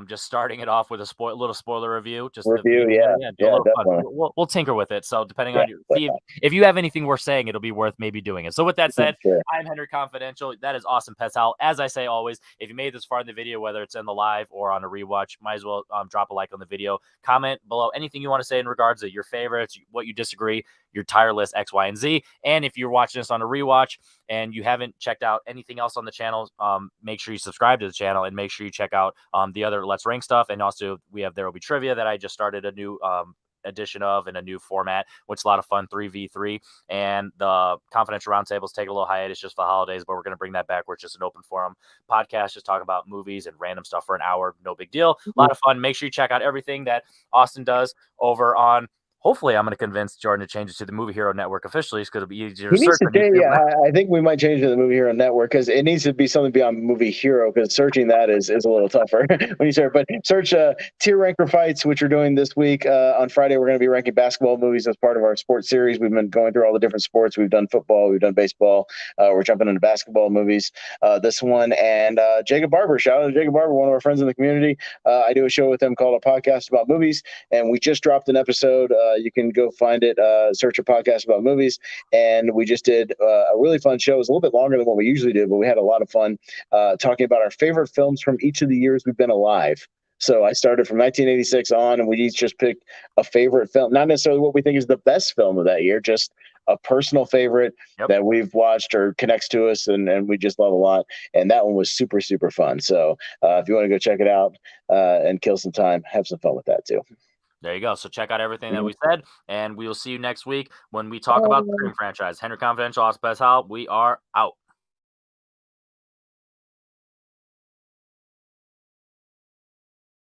just starting it off with a little spoiler review, just to review, be yeah, yeah, do a yeah, little fun. definitely, We'll tinker with it. So depending yeah, on you, see if you have anything worth saying, it'll be worth maybe doing it. So with that said, sure. I'm Henry Confidential. That is awesome, Peshal. As I say always, if you made this far in the video, whether it's in the live or on a rewatch, might as well drop a like on the video. Comment below anything you want to say in regards to your favorites, what you disagree, your tire list X, Y, and Z. And if you're watching this on a rewatch and you haven't checked out anything else on the channel, make sure you subscribe to the channel and make sure you check out the other Let's Rank stuff. And also, we have There Will Be Trivia that I just started a new edition of in a new format, which is a lot of fun, 3v3. And the confidential roundtables take a little hiatus just for the holidays, but we're going to bring that back where it's just an open forum podcast, just talking about movies and random stuff for an hour. No big deal. A lot of fun. Make sure you check out everything that Austin does over on. Hopefully, I'm going to convince Jordan to change it to the Movie Hero Network officially because it'll be easier He to needs search to on change. YouTube. Yeah, I think we might change to the Movie Hero Network because it needs to be something beyond Movie Hero because searching that is a little tougher when you search. But search tier ranker fights, which we're doing this week. On Friday, we're going to be ranking basketball movies as part of our sports series. We've been going through all the different sports. We've done football, we've done baseball. We're jumping into basketball movies this one. And Jacob Barber, shout out to Jacob Barber, one of our friends in the community. I do a show with him called A Podcast About Movies, and we just dropped an episode. You can go find it. Search A Podcast About Movies. And we just did a really fun show. It was a little bit longer than what we usually do, but we had a lot of fun talking about our favorite films from each of the years we've been alive. So I started from 1986 on, and we each just picked a favorite film, not necessarily what we think is the best film of that year, just a personal favorite that we've watched or connects to us, and we just love a lot. And that one was super, super fun. So if you want to go check it out and kill some time, have some fun with that too. There you go. So check out everything that we said, and we will see you next week when we talk about the Scream franchise. Henry Confidential, Oscar Peshal. We are out.